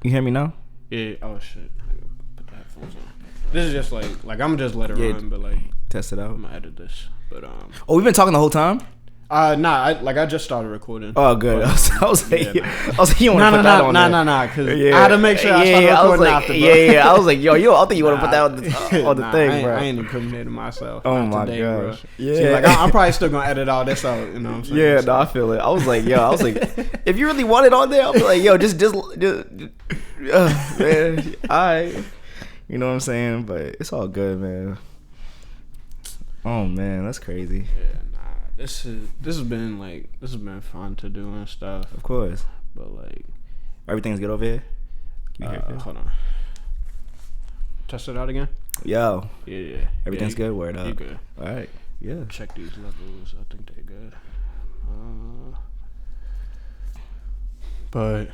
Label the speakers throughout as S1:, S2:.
S1: You hear me now?
S2: Yeah. Oh shit. Put the headphones on. This is just like I'm gonna just let it run, but like
S1: test it out.
S2: I'm gonna edit this. But
S1: Oh, we've been talking the whole time.
S2: Nah. I just started recording.
S1: Oh, good.
S2: But,
S1: I was like, you want to put that on there?
S2: Nah. Because I had to make sure I started recording after. Bro.
S1: Yeah. I was like, yo, I think you want to put that on the thing, bro.
S2: I ain't incriminating myself.
S1: Oh my
S2: today,
S1: gosh.
S2: Bro.
S1: Yeah.
S2: See, like I'm probably still gonna edit all this out. You know what I'm saying?
S1: Yeah, no, I feel it. I was like, if you really want it on there, I'll be like, yo, just man, alright. You know what I'm saying? But it's all good, man. Oh man, that's crazy.
S2: Yeah, nah. This has been fun to do and stuff.
S1: Of course.
S2: But like
S1: everything's good over here?
S2: Hold on. Test it out again?
S1: Yo.
S2: Yeah.
S1: Everything's good? Word up.
S2: You good.
S1: Alright. Yeah.
S2: Check these levels. I think they're good. But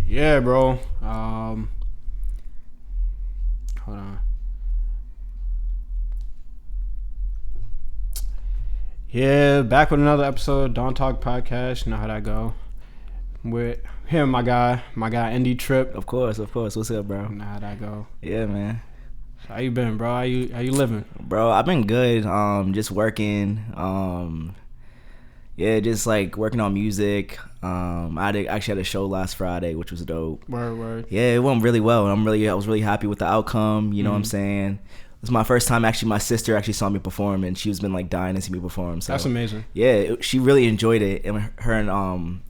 S2: yeah, bro. Hold on. Yeah, back with another episode of Don't Talk Podcast. You know how that go. With him, my guy Indie Trip.
S1: Of course. What's up, bro?
S2: You know how that go.
S1: Yeah, man.
S2: So how you been, bro? How you living?
S1: Bro, I've been good. Just working. Yeah, just like working on music. I actually had a show last Friday, which was dope.
S2: Word.
S1: Yeah, it went really well. I was really happy with the outcome. You know what I'm saying? It was my first time. Actually, my sister actually saw me perform, and she's been like dying to see me perform. So
S2: that's amazing.
S1: Yeah, she really enjoyed it, and her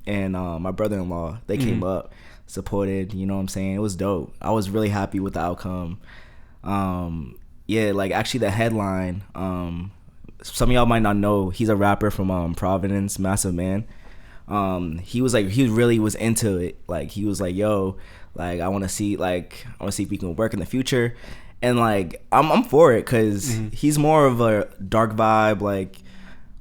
S1: and my brother-in-law, they came up, supported. You know what I'm saying? It was dope. I was really happy with the outcome. Yeah, like actually the headline. Some of y'all might not know, he's a rapper from Providence, Massive Man. He really was into it. Like he was like, yo, like I want to see if we can work in the future. And like I'm for it because he's more of a dark vibe, like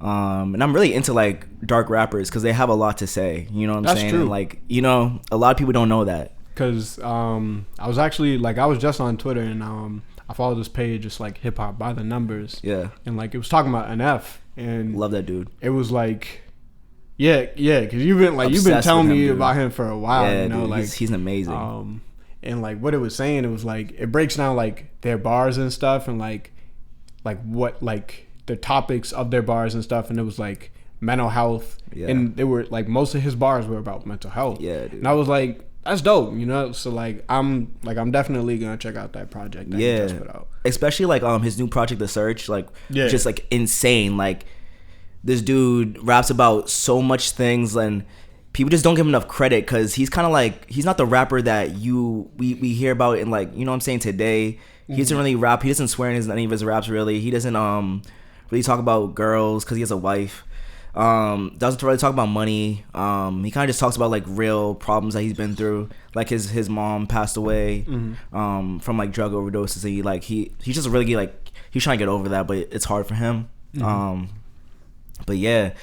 S1: and I'm really into like dark rappers because they have a lot to say. You know what I'm saying?
S2: True.
S1: And like, you know, a lot of people don't know that.
S2: Cause I was actually like I was just on Twitter and I followed this page, just like Hip Hop by the Numbers.
S1: Yeah.
S2: And like it was talking about NF and
S1: love that dude.
S2: It was like yeah, because you've been telling me about him for a while.
S1: Yeah,
S2: you know,
S1: dude,
S2: like
S1: he's amazing.
S2: And like what it was saying, it was like it breaks down like their bars and stuff and like what like the topics of their bars and stuff, and it was like mental health. Yeah. And they were like most of his bars were about mental health.
S1: Yeah, dude.
S2: And I was like, that's dope, you know. So like I'm definitely gonna check out that project that he just put out.
S1: Especially like his new project, The Search, like just like insane. Like this dude raps about so much things and people just don't give him enough credit because he's kind of like, he's not the rapper that we hear about in like, you know what I'm saying, today. He doesn't really rap. He doesn't swear in any of his raps really. He doesn't really talk about girls because he has a wife. Doesn't really talk about money. He kind of just talks about like real problems that he's been through. Like his mom passed away from like drug overdoses. And he's just really like, he's trying to get over that, but it's hard for him. But yeah,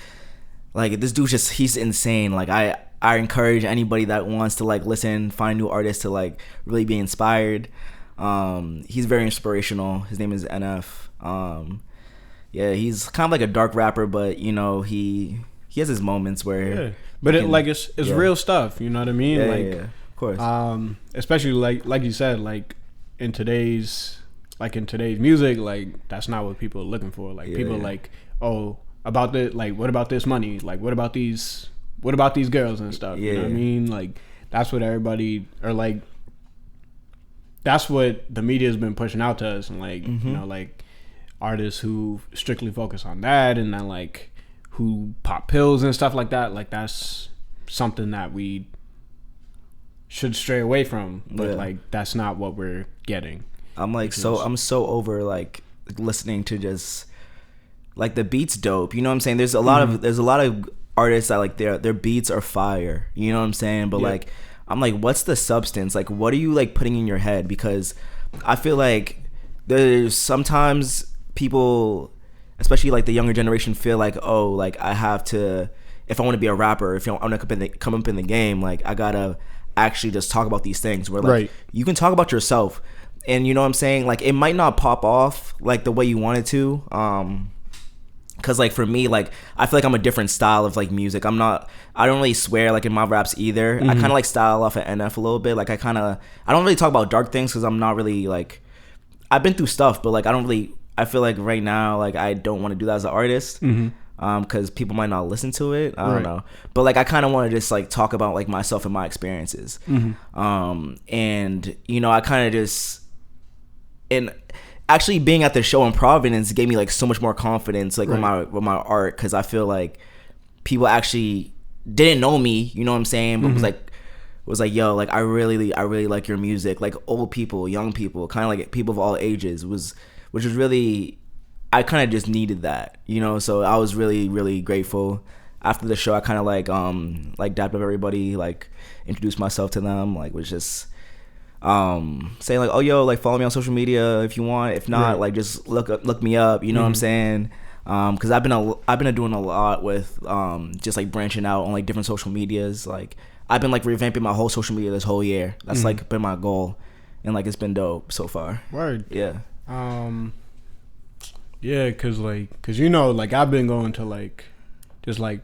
S1: like this dude he's insane. Like I encourage anybody that wants to like listen, find new artists to like really be inspired. He's very inspirational. His name is NF. Yeah, he's kind of like a dark rapper, but you know he has his moments where
S2: but it's real stuff, you know what I mean?
S1: Yeah, of course.
S2: Especially like you said, like in today's music, like that's not what people are looking for. Like people are like, oh, about the like what about this money? Like what about these girls and stuff? You know what I mean? Like that's what everybody or like that's what the media's been pushing out to us, and like you know, like artists who strictly focus on that and then like who pop pills and stuff like that, like that's something that we should stray away from, but like that's not what we're getting. I'm so over like listening to just like the beats dope, you know what I'm saying? There's a lot of artists that like their beats are fire, you know what I'm saying? But like I'm like, what's the substance? Like what are you like putting in your head? Because I feel like there's sometimes people, especially like the younger generation, feel like, oh, like I have to, if I want to be a rapper, if I want to come up in the game, like I gotta actually just talk about these things where like you can talk about yourself, and you know what I'm saying, like it might not pop off like the way you want it to,
S1: Cause like for me, like I feel like I'm a different style of like music. I don't really swear like in my raps either. I kind of like style off of NF a little bit. Like I don't really talk about dark things because I'm not really like, I've been through stuff, but like I feel like right now like I don't want to do that as an artist. Because people might not listen to it. I don't know, but like I kind of want to just like talk about like myself and my experiences. And you know, I kind of just, and actually being at the show in Providence gave me like so much more confidence like with my art, because I feel like people actually didn't know me, you know what I'm saying, but was like yo, like I really like your music, like old people, young people, kind of like people of all ages, which was really, I kind of just needed that, you know. So I was really grateful. After the show I kind of like dapped up everybody, like introduced myself to them, like was just saying like, oh yo, like follow me on social media if you want, if not like just look me up, you know what I'm saying, because I've been doing a lot with just like branching out on like different social medias. Like I've been like revamping my whole social media this whole year. That's like been my goal, and like it's been dope so far.
S2: Word.
S1: Yeah.
S2: Yeah, cause you know, like I've been going to like just like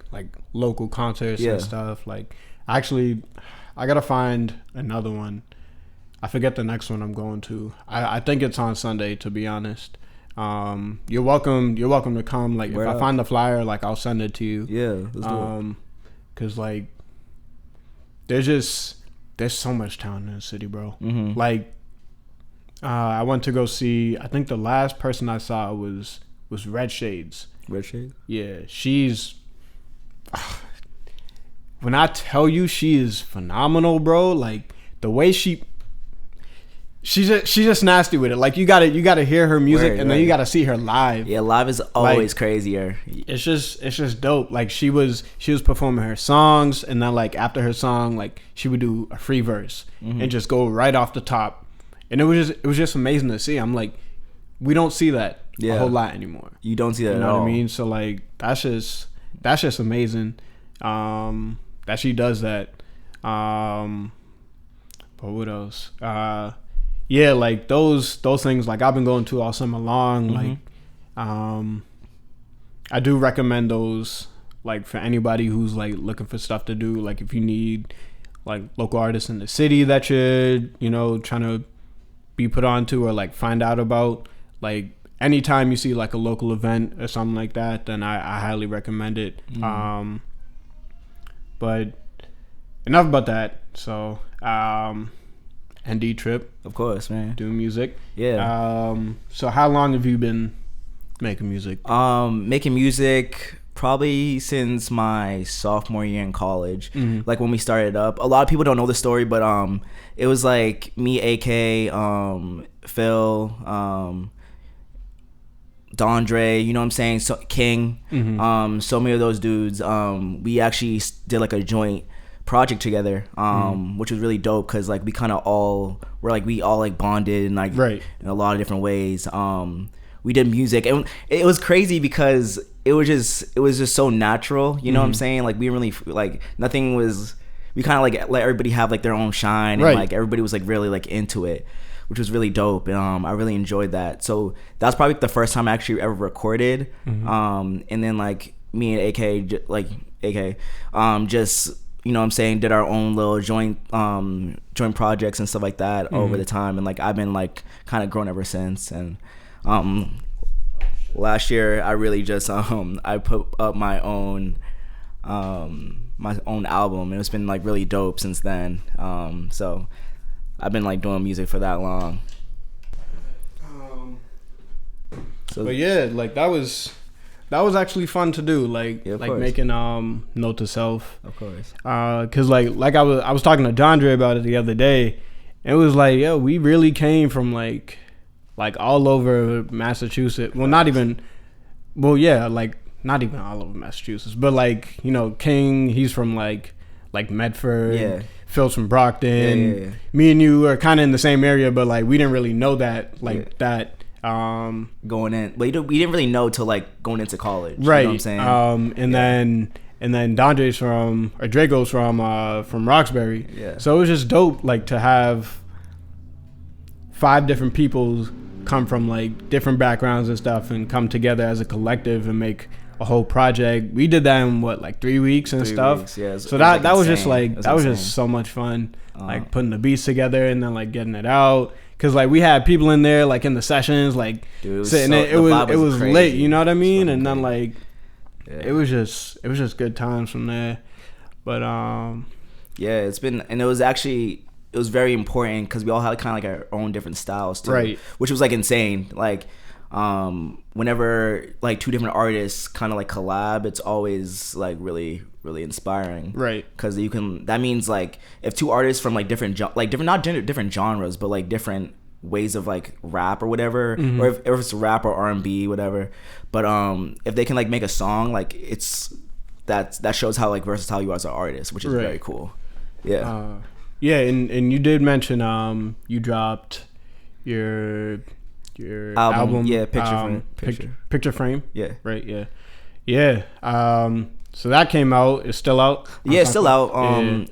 S2: local concerts and stuff. Like actually I gotta find another one. I forget the next one I'm going to. I think it's on Sunday, to be honest. You're welcome to come. Like if I find the flyer, like I'll send it to you.
S1: Yeah, let's do it.
S2: Cause like there's so much talent in the city, bro. Like I went to go see, I think the last person I saw was Red Shades.
S1: Red Shades?
S2: Yeah, she's when I tell you she is phenomenal, bro. Like the way she's just nasty with it. Like you gotta hear her music and then you gotta see her live.
S1: Yeah, live is always like, crazier.
S2: It's just dope. Like she was performing her songs, and then like after her song, like she would do a free verse and just go right off the top. And it was just amazing to see. I'm like, we don't see that a whole lot anymore.
S1: You don't see that
S2: at all.
S1: You know
S2: what I mean? So like that's just amazing. That she does that. But what else? Yeah, like those things like I've been going to all summer long. Like I do recommend those like for anybody who's like looking for stuff to do. Like if you need like local artists in the city that you're, you know, trying to be put onto or like find out about, like anytime you see like a local event or something like that, then I highly recommend it. But enough about that. So ND trip,
S1: of course, man,
S2: doing music.
S1: Yeah.
S2: So how long have you been making music?
S1: Making music probably since my sophomore year in college. Like when we started up, a lot of people don't know the story, but it was like me, AK, Phil, Dondre, you know what I'm saying, so King, so many of those dudes, we actually did like a joint project together, which was really dope because like we kind of all were like, we all like bonded and like in a lot of different ways. We did music, and it was crazy because it was just so natural, you know what I'm saying? Like we really like nothing was, we kind of like let everybody have like their own shine, and like everybody was like really like into it, which was really dope. And I really enjoyed that. So that was probably the first time I actually ever recorded. And then like me and AK just, you know what I'm saying, did our own little joint projects and stuff like that over the time, and like I've been like kind of grown ever since. And last year I really just I put up my own album, and it's been like really dope since then. So I've been like doing music for that long.
S2: But yeah, like that was actually fun to do, like making note to self,
S1: of course,
S2: because like I was talking to Dondre about it the other day, and it was like, yo, we really came from like all over Massachusetts. Well, not even all over Massachusetts, but like, you know, King, he's from like Medford, Phil's from Brockton. Me and you are kind of in the same area, but like we didn't really know that that
S1: going in, but we didn't really know till like going into college,
S2: right?
S1: You know what I'm
S2: saying? And then Dondre's Drago's from Roxbury. So it was just dope, like to have 5 different people come from like different backgrounds and stuff and come together as a collective and make a whole project. We did that in what, like 3 weeks and stuff.
S1: Weeks, yeah.
S2: So that was just like that was just so much fun. Like putting the beats together and then like getting it out. Cause like we had people in there like in the sessions like sitting. It was lit. You know what I mean? And then like it was just good times from there. But
S1: yeah, it's been, and it was very important because we all had kind of like our own different styles too,
S2: right?
S1: Which was like insane. Like whenever like two different artists kind of like collab, it's always like really inspiring,
S2: right?
S1: Because that means like if two artists from like different genres, but like different ways of like rap or whatever, or if it's rap or R&B, whatever. But if they can like make a song, like that shows how like versatile you are as an artist, which is very cool. Yeah.
S2: Yeah, and you did mention you dropped your album, Picture Frame.
S1: Yeah.
S2: Right, yeah. So that came out. It's still out.
S1: Yeah, it's still out.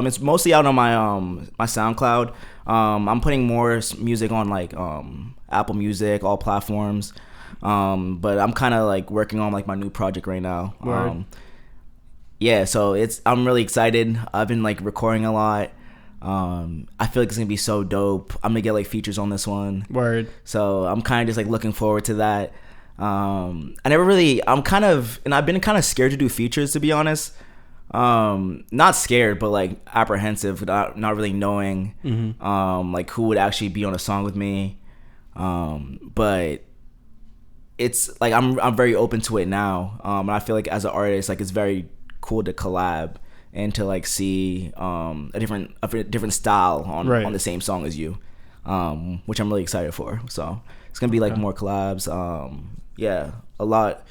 S1: It's mostly out on my my SoundCloud. I'm putting more music on like Apple Music, all platforms. But I'm kind of like working on like my new project right now. Yeah, so I'm really excited. I've been like recording a lot. I feel like it's gonna be so dope. I'm gonna get like features on this one.
S2: Word.
S1: So I'm kind of just like looking forward to that. I've been kind of scared to do features, to be honest. Not scared, but like apprehensive, not really knowing like who would actually be on a song with me. But it's like I'm very open to it now. And I feel like as an artist, like it's very cool to collab and to like see a different style on the same song as you, which I'm really excited for. So it's gonna be like more collabs. Yeah, a lot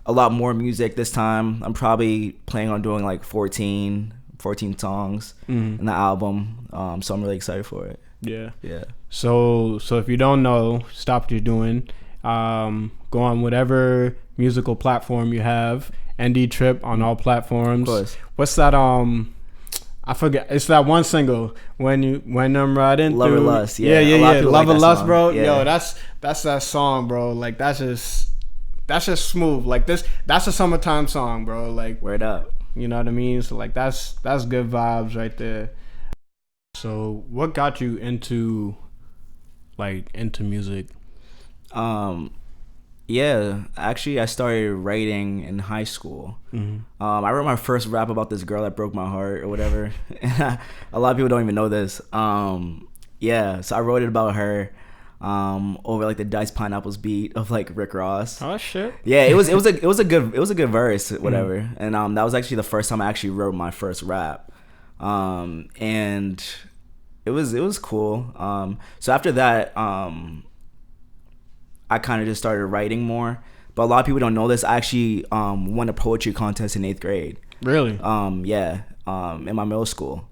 S1: more music this time. I'm probably planning on doing like 14 songs in the album. So I'm really excited for it.
S2: Yeah.
S1: Yeah.
S2: So if you don't know, stop what you're doing. Go on whatever musical platform you have. ND Trip on all platforms.
S1: Of course.
S2: What's that? I forget. It's that one single when I'm riding
S1: Love
S2: through.
S1: or Lust.
S2: Yeah. Love or Lust, bro.
S1: Yeah.
S2: Yo, that's that song, bro. Like that's just smooth. Like that's a summertime song, bro. Like
S1: word up.
S2: You know what I mean? So like that's good vibes right there. So what got you into music?
S1: Yeah, actually I started writing in high school. I wrote my first rap about this girl that broke my heart or whatever. A lot of people don't even know this. Yeah, so I wrote it about her over like the Diced Pineapples beat of like Rick Ross.
S2: Oh shit.
S1: Yeah, it was a good verse, whatever. And that was actually the first time I actually wrote my first rap. And it was cool. So after that, I kind of just started writing more. But a lot of people don't know this. I actually won a poetry contest in 8th grade.
S2: Really?
S1: Yeah. In my middle school.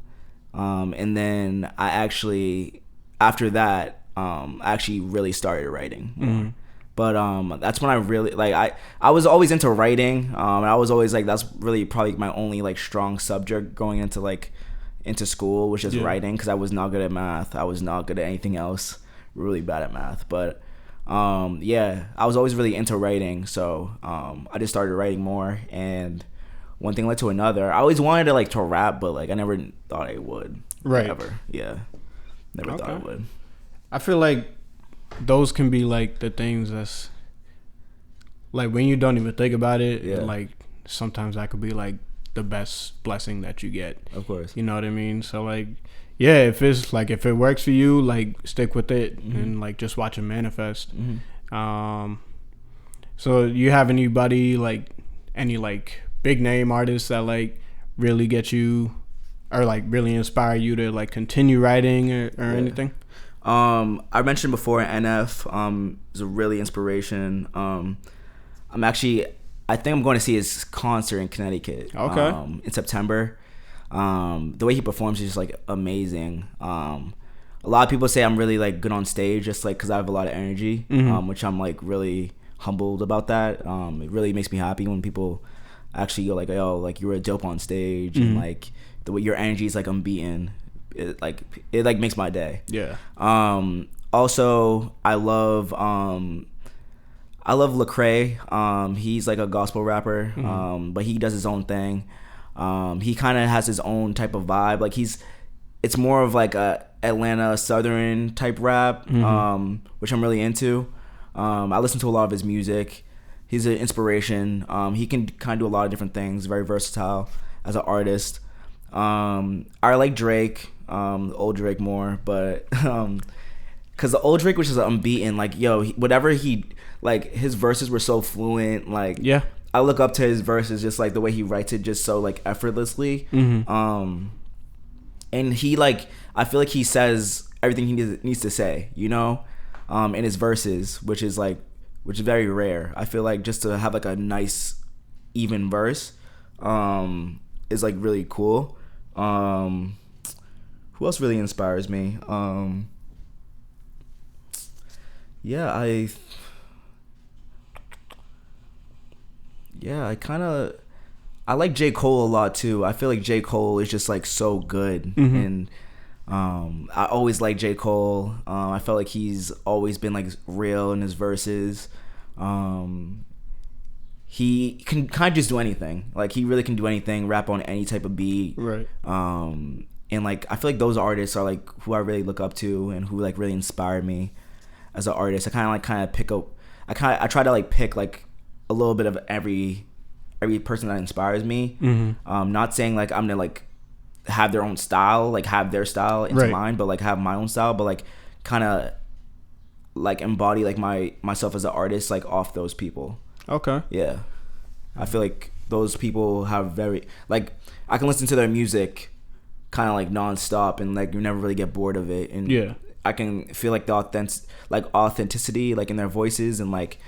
S1: And then I actually, after that, I actually really started writing more. But that's when I really like I was always into writing. And I was always like, that's really probably my only like strong subject going into school, which is writing, because I was not good at math. I was not good at anything else. Really bad at math. But yeah, I was always really into writing. So I just started writing more, and one thing led to another. I always wanted to rap, but like I never thought I would.
S2: Right.
S1: Ever. Yeah. Never thought I would.
S2: I feel like those can be like the things that's like when you don't even think about it. Yeah. Like sometimes that could be like the best blessing that you get.
S1: Of course.
S2: You know what I mean? So like, yeah, if it works for you, like stick with it and like just watch it manifest. So you have anybody like any like big name artists that like really get you or like really inspire you to like continue writing or anything?
S1: I mentioned before NF is a really inspiration. I think I'm going to see his concert in Connecticut.
S2: Okay.
S1: In September. The way he performs is just like amazing. A lot of people say I'm really like good on stage, just like because I have a lot of energy, which I'm like really humbled about that. It really makes me happy when people actually go like, "Oh, like you were a dope on stage," and like the way your energy is like unbeaten. It makes my day.
S2: Yeah.
S1: Also, I love I love Lecrae. He's like a gospel rapper, but he does his own thing. He kind of has his own type of vibe. Like it's more of like a Atlanta Southern type rap, which I'm really into. I listen to a lot of his music. He's an inspiration. He can kind of do a lot of different things. Very versatile as an artist. I like Drake, old Drake more, but because the old Drake was just unbeaten. Like, yo, whatever like his verses were so fluent. Like,
S2: yeah,
S1: I look up to his verses, just like the way he writes it, just so like effortlessly. And he like, I feel like he says everything he needs to say, you know, in his verses, which is very rare. I feel like just to have like a nice, even verse, is like really cool. Who else really inspires me? I like J. Cole a lot too. I feel like J. Cole is just like so good, and I always like J. Cole. I felt like he's always been like real in his verses. He can kind of just do anything. Like, he really can do anything, rap on any type of beat.
S2: Right.
S1: And like, I feel like those artists are like who I really look up to and who like really inspire me as an artist. I try to like pick like a little bit of every person that inspires me. Not saying like I'm gonna like have their own style, like have their style into mine, but like have my own style, but like kind of like embody like myself as an artist like off those people. Okay. Yeah. I feel like those people have very like, I can listen to their music kind of like nonstop and like you never really get bored of it, and yeah, I can feel like the authenticity like in their voices, and like,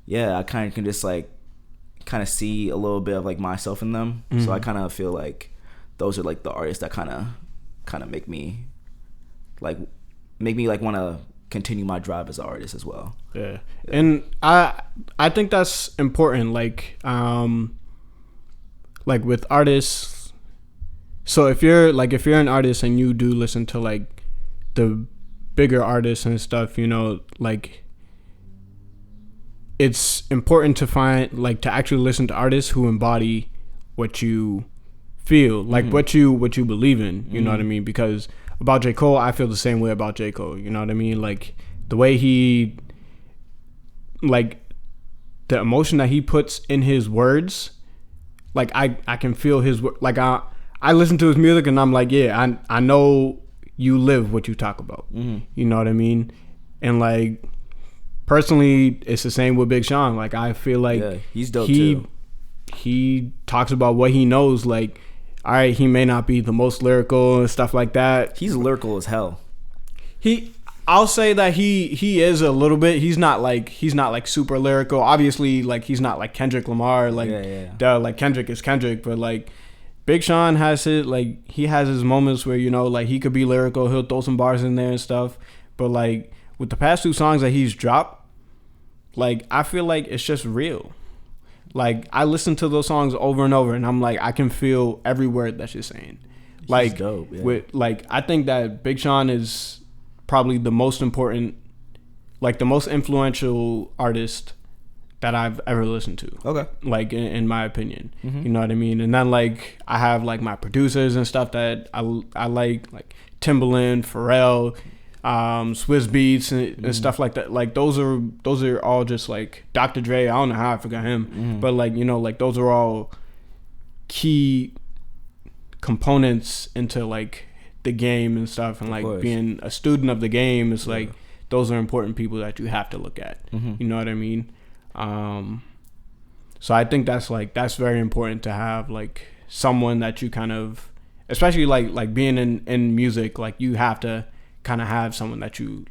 S1: yeah, I kind of can just like kind of see a little bit of like myself in them. So I kind of feel like those are like the artists that kind of make me like want to continue my drive as an artist as well.
S2: Yeah. And I think that's important, like with artists. So if you're an artist and you do listen to like the bigger artists and stuff, you know, like it's important to to actually listen to artists who embody what you feel, like what you believe in, you know what I mean? Because about J. Cole, I feel the same way about J. Cole, you know what I mean? Like the way he, like the emotion that he puts in his words, like I can feel his, like I listen to his music and I'm like, yeah, I know you live what you talk about. You know what I mean? And like, personally, it's the same with Big Sean. Like, I feel like
S1: he's dope too.
S2: He talks about what he knows. Like, all right, he may not be the most lyrical and stuff like that.
S1: He's lyrical as hell.
S2: I'll say that he is a little bit. He's not like super lyrical. Obviously, like he's not like Kendrick Lamar. Like, like Kendrick is Kendrick, but like Big Sean has he has his moments where, you know, like he could be lyrical. He'll throw some bars in there and stuff. But like with the past 2 songs that he's dropped, like I feel like it's just real. Like I listen to those songs over and over, and I'm like, I can feel every word that you're saying. Like, he's dope, yeah. With like, I think that Big Sean is probably the most important, like the most influential artist that I've ever listened to. Okay. Like in my opinion, you know what I mean? And then like I have like my producers and stuff that I like Timbaland, Pharrell, Swiss Beats and stuff like that. Like those are all just like Dr. Dre. I don't know how I forgot him, but like, you know, like those are all key components into like the game and stuff, and like being a student of the game is like those are important people that you have to look at. You know what I mean? So I think that's very important to have like someone that you kind of, especially like being in music, like you have to kind of have someone that you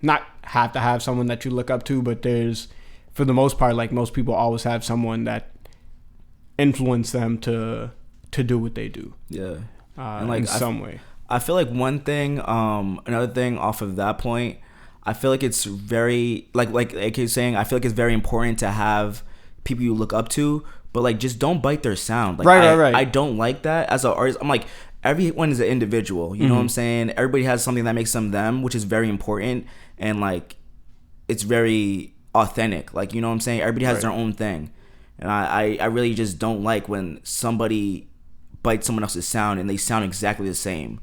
S2: not have to have someone that you look up to, but there's, for the most part, like most people always have someone that influence them to do what they do. Yeah. And like in some way.
S1: I feel like one thing, another thing off of that point, I feel like it's very, like AK is saying, I feel like it's very important to have people you look up to, but like just don't bite their sound. Like, right. I don't like that as an artist. I'm like, everyone is an individual, you know what I'm saying? Everybody has something that makes them them, which is very important, and like it's very authentic. Like, you know what I'm saying? Everybody has their own thing. And I really just don't like when somebody bites someone else's sound and they sound exactly the same.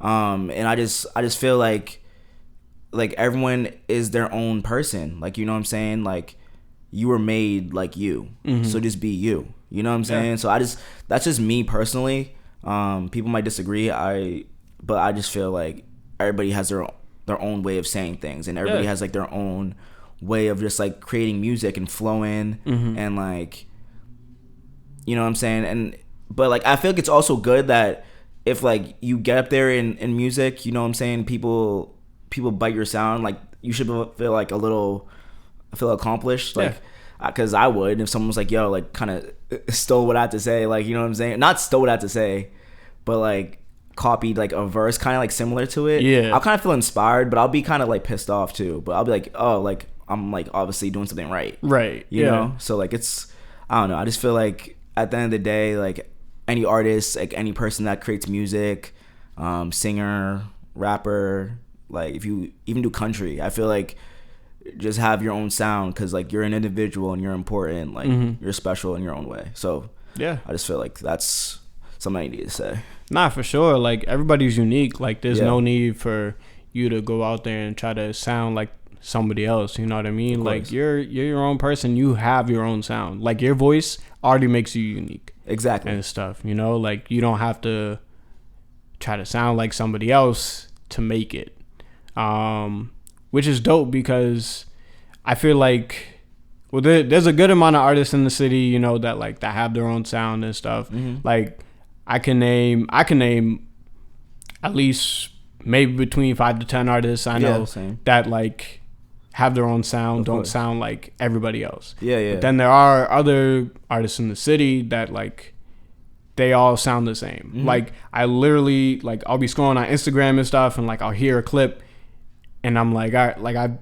S1: And I just feel like everyone is their own person. Like, you know what I'm saying? Like, you were made like you. So just be you. You know what I'm saying? So that's just me personally. People might disagree. But I just feel like everybody has their own way of saying things, and everybody has like their own way of just like creating music and flowing and like, you know what I'm saying? But like, I feel like it's also good that if like you get up there in music, you know what I'm saying, people bite your sound, like you should feel like feel accomplished, like, because I would, if someone was like, yo, like kind of stole what I had to say, like, you know what I'm saying, not stole what I had to say, but like copied like a verse kind of like similar to it, I'll kind of feel inspired, but I'll be kind of like pissed off too. But I'll be like, oh, like I'm like obviously doing something right, you know? So like, it's, I don't know, I just feel like at the end of the day, like any artist, like any person that creates music, singer, rapper, like if you even do country, I feel like just have your own sound, because like you're an individual and you're important, like you're special in your own way. So I just feel like that's something I need to say.
S2: Nah, for sure. Like, everybody's unique. Like, there's no need for you to go out there and try to sound like somebody else. You know what I mean? Like, you're your own person. You have your own sound. Like, your voice already makes you unique.
S1: Exactly.
S2: And stuff, you know? Like, you don't have to try to sound like somebody else to make it. Which is dope, because I feel like, well, there's a good amount of artists in the city, you know, that like that have their own sound and stuff. Like, I can name at least maybe between 5 to 10 artists I know that like have their own sound, don't sound like everybody else. But then there are other artists in the city that like they all sound the same. Like, I literally, like, I'll be scrolling on Instagram and stuff, and like I'll hear a clip and I'm like, all right,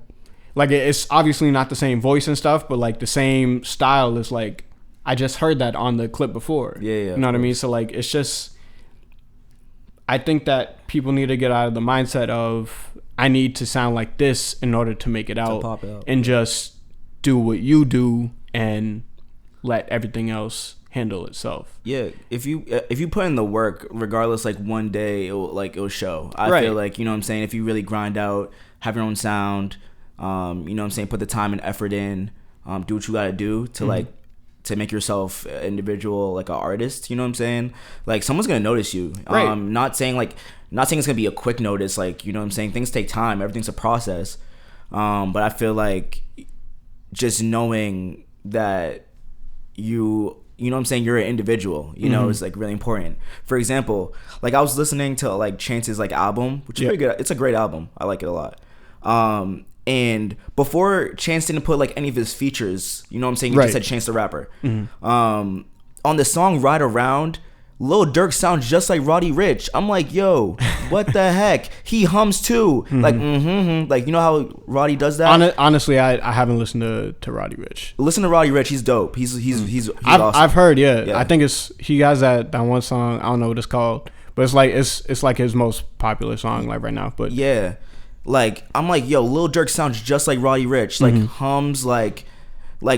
S2: like it's obviously not the same voice and stuff, but like the same style is like, I just heard that on the clip before. You know what I mean? So like, it's just, I think that people need to get out of the mindset of, I need to sound like this in order to make it out, and just do what you do and let everything else handle itself.
S1: If you put in the work, regardless, like one day it'll show. I feel like, you know what I'm saying, if you really grind out, have your own sound, you know what I'm saying, put the time and effort in, do what you gotta do to like to make yourself an individual, like an artist, you know what I'm saying? Like, someone's gonna notice you. Not saying it's gonna be a quick notice, like, you know what I'm saying? Things take time, everything's a process. But I feel like just knowing that you know what I'm saying, you're an individual, you know, is like really important. For example, like I was listening to like Chance's like album, which is pretty good. It's a great album. I like it a lot. And before, Chance didn't put like any of his features, you know what I'm saying? He just said Chance the Rapper. On the song Ride Around, Lil Durk sounds just like Roddy Ricch. I'm like, yo, what the heck? He hums too. Like, like, you know how Roddy does that?
S2: Honestly, I haven't listened to Roddy Ricch.
S1: Listen to Roddy Ricch. He's dope. He's awesome.
S2: I've heard, I think he has that one song. I don't know what it's called, but it's like his most popular song like right now. But
S1: like, I'm like, yo, Lil Durk sounds just like Roddy Ricch. Like, hums, like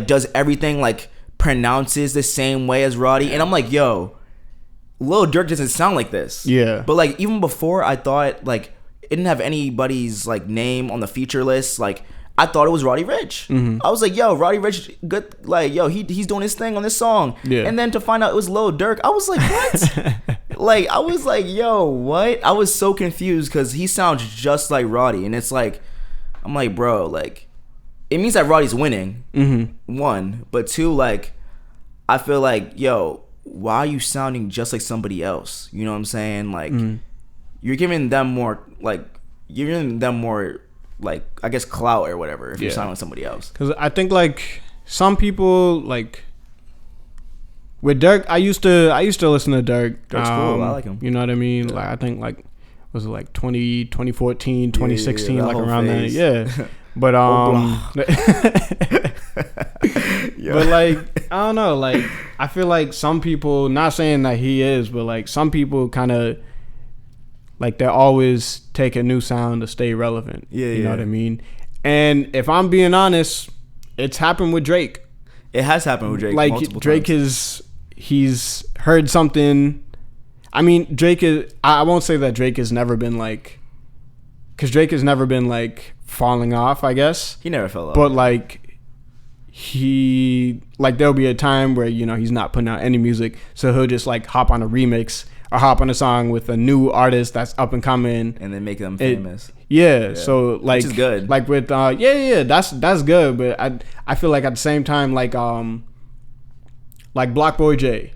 S1: does everything, like pronounces the same way as Roddy. And I'm like, yo, Lil Durk doesn't sound like this. But like, even before, I thought like it didn't have anybody's like name on the feature list. Like, I thought it was Roddy Ricch. I was like, yo, Roddy Ricch, good. Like, yo, he's doing his thing on this song. And then to find out it was Lil Durk, I was like, what? Like, I was like, yo, what? I was so confused because he sounds just like Roddy. And it's like, I'm like, bro, like, it means that Roddy's winning. One. But two, like, I feel like, yo, why are you sounding just like somebody else? You know what I'm saying? Like, you're giving them more, like, I guess, clout or whatever if you're sounding like somebody else.
S2: Because I think, like, some people, like, with Durk, I used to listen to Durk.
S1: Durk's cool. I like him.
S2: You know what I mean? Like, I think, like, was it like 2014, 2016, like around phase. That? But but like, I don't know, like, I feel like some people, not saying that he is, but like some people kind of like, they always take a new sound to stay relevant. You know what I mean? And if I'm being honest, it's happened with Drake.
S1: It has happened with Drake.
S2: Like Drake
S1: times.
S2: He's heard something. I mean, Drake is. I won't say that Drake has never been like, because Drake has never been like falling off. I guess
S1: he never fell off.
S2: But like, there'll be a time where he's not putting out any music, so he'll just like hop on a remix or hop on a song with a new artist that's up and coming,
S1: and then make them famous.
S2: Yeah. So like, which is good. Like with that's good. But I feel like at the same time like Block Boy J.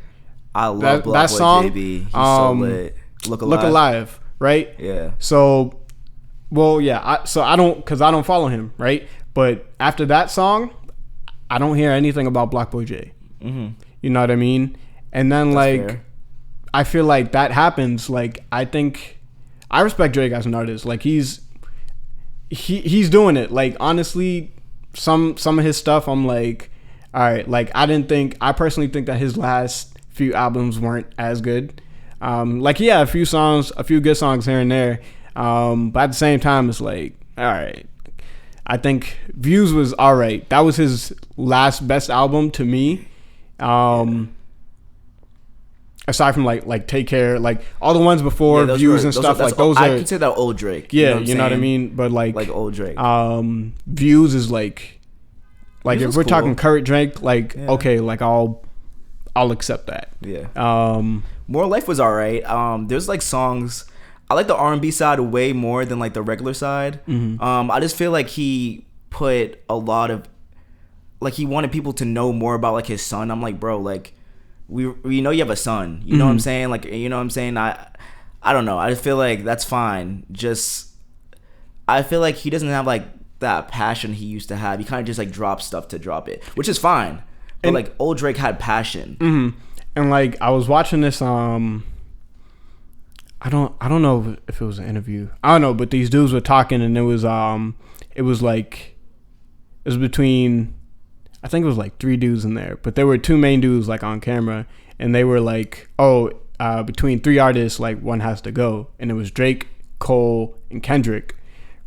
S1: I love that song. JB. He's so lit. Look
S2: Alive, right?
S1: Yeah.
S2: So, well, yeah. I don't follow him, right? But after that song, I don't hear anything about Block Boy J. Mm-hmm. You know what I mean? And then that's fair. I feel like that happens. Like I think I respect Drake as an artist. Like he's doing it. Like honestly, some of his stuff, I'm like, all right. Like I personally think that his last few albums weren't as good. Like he had a few good songs here and there. But at the same time, it's like, all right. I think Views was all right. That was his last best album to me. Aside from like Take Care, like all the ones before Views and stuff, like those
S1: I consider that old Drake.
S2: Yeah, you know what I mean? But like
S1: old Drake.
S2: Views is like if we're talking current Drake, like okay, like I'll accept that.
S1: Yeah. More Life was all right. There's like songs. I like the R&B side way more than like the regular side. Mm-hmm. I just feel like he put a lot of, like he wanted people to know more about like his son. I'm like, bro, like we know you have a son. You know what I'm saying? Like, you know what I'm saying? I don't know. I just feel like that's fine. I feel like he doesn't have like that passion he used to have. He kind of just like drops stuff to drop it, which is fine. But like old Drake had passion.
S2: Mm-hmm. And like I was watching this I don't know if it was an interview. I don't know, but these dudes were talking and it was between, I think it was like 3 dudes in there, but there were 2 main dudes like on camera and they were like, between 3 artists, like one has to go. And it was Drake, Cole, and Kendrick,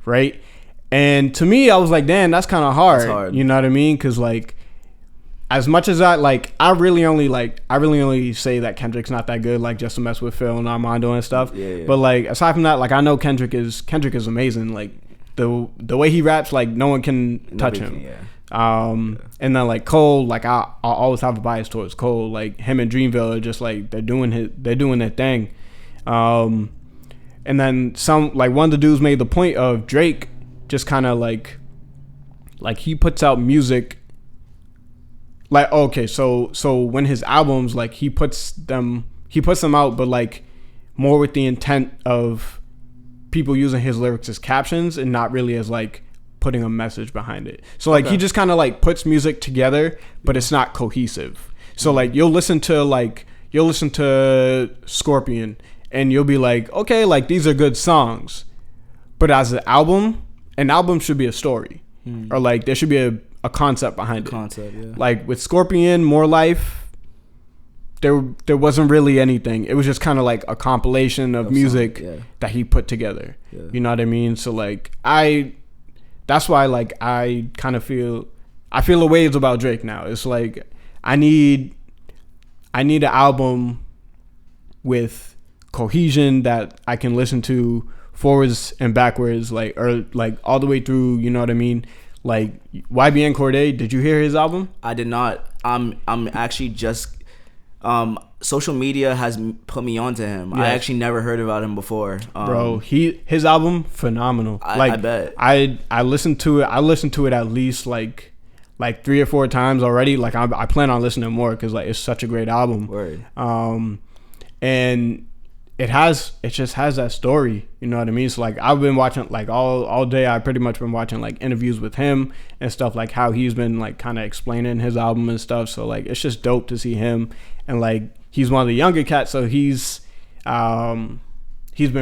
S2: right? And to me, I was like, damn, that's kind of hard. That's hard. You know what I mean? Because like, as much as I really only say that Kendrick's not that good, like just to mess with Phil and Armando and stuff. Yeah. But like aside from that, like I know Kendrick is amazing. Like the way he raps, like no one can touch him. And then like Cole, like I'll always have a bias towards Cole. Like him and Dreamville are just like they're doing their thing. And then one of the dudes made the point of Drake just kind of like he puts out music. Like okay, so when his albums, like he puts them out, but like more with the intent of people using his lyrics as captions and not really as like putting a message behind it. So like he just kind of like puts music together, but it's not cohesive. So like you'll listen to Scorpion and you'll be like, okay, like these are good songs, but as an album should be a story, or like there should be a concept behind it. Yeah. Like with Scorpion, More Life, there wasn't really anything. It was just kind of like a compilation of music that he put together. Yeah. You know what I mean? So like that's why like I kind of feel a ways about Drake now. It's like I need an album with cohesion that I can listen to forwards and backwards, like or like all the way through. You know what I mean? Like YBN Cordae, did you hear his album?
S1: I did not. I'm actually just social media has put me onto him. Yeah. I actually never heard about him before.
S2: Bro, his album phenomenal.
S1: I bet.
S2: I listened to it. I listened to it at least like 3 or 4 times already. Like I plan on listening more because like it's such a great album.
S1: Word.
S2: And it just has that story, you know what I mean? So like I've been watching like all day. I pretty much been watching like interviews with him and stuff, like how he's been like kind of explaining his album and stuff. So like it's just dope to see him, and like he's one of the younger cats, so he's been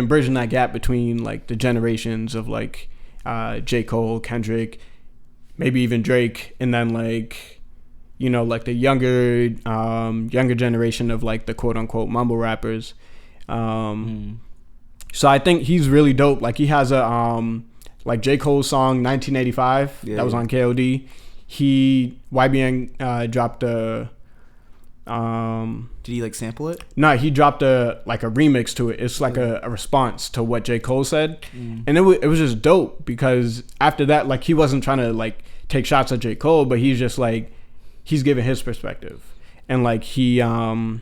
S2: bridging that gap between like the generations of like J. Cole, Kendrick, maybe even Drake, and then like, you know, like the younger generation of like the quote unquote mumble rappers. So I think he's really dope. Like he has a like J. Cole's song 1985 that was on KOD. YBN dropped a
S1: did he like sample it?
S2: No, he dropped a remix to it. It's like a response to what J. Cole said, and it was just dope because after that, like, he wasn't trying to like take shots at J. Cole, but he's just like, he's giving his perspective, and like J.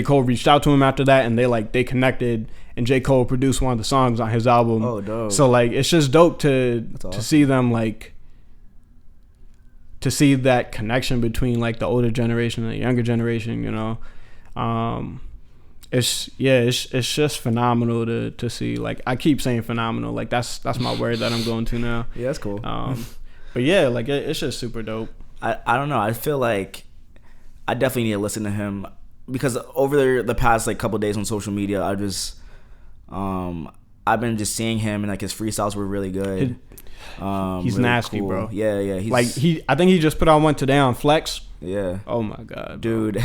S2: Cole reached out to him after that, and they connected, and J. Cole produced one of the songs on his album.
S1: Oh, dope.
S2: So like, it's just dope to see them, like, to see that connection between like the older generation and the younger generation, you know. It's just phenomenal to see. Like, I keep saying phenomenal, like that's my word that I'm going to now.
S1: Yeah, that's cool.
S2: But yeah, like it's just super dope.
S1: I don't know, I feel like I definitely need to listen to him because over the past like couple days on social media, I've been just seeing him, and like his freestyles were really good.
S2: He's really nasty, cool. Bro.
S1: Yeah. He's
S2: like I think he just put on one today on Flex.
S1: Yeah.
S2: Oh my god,
S1: dude.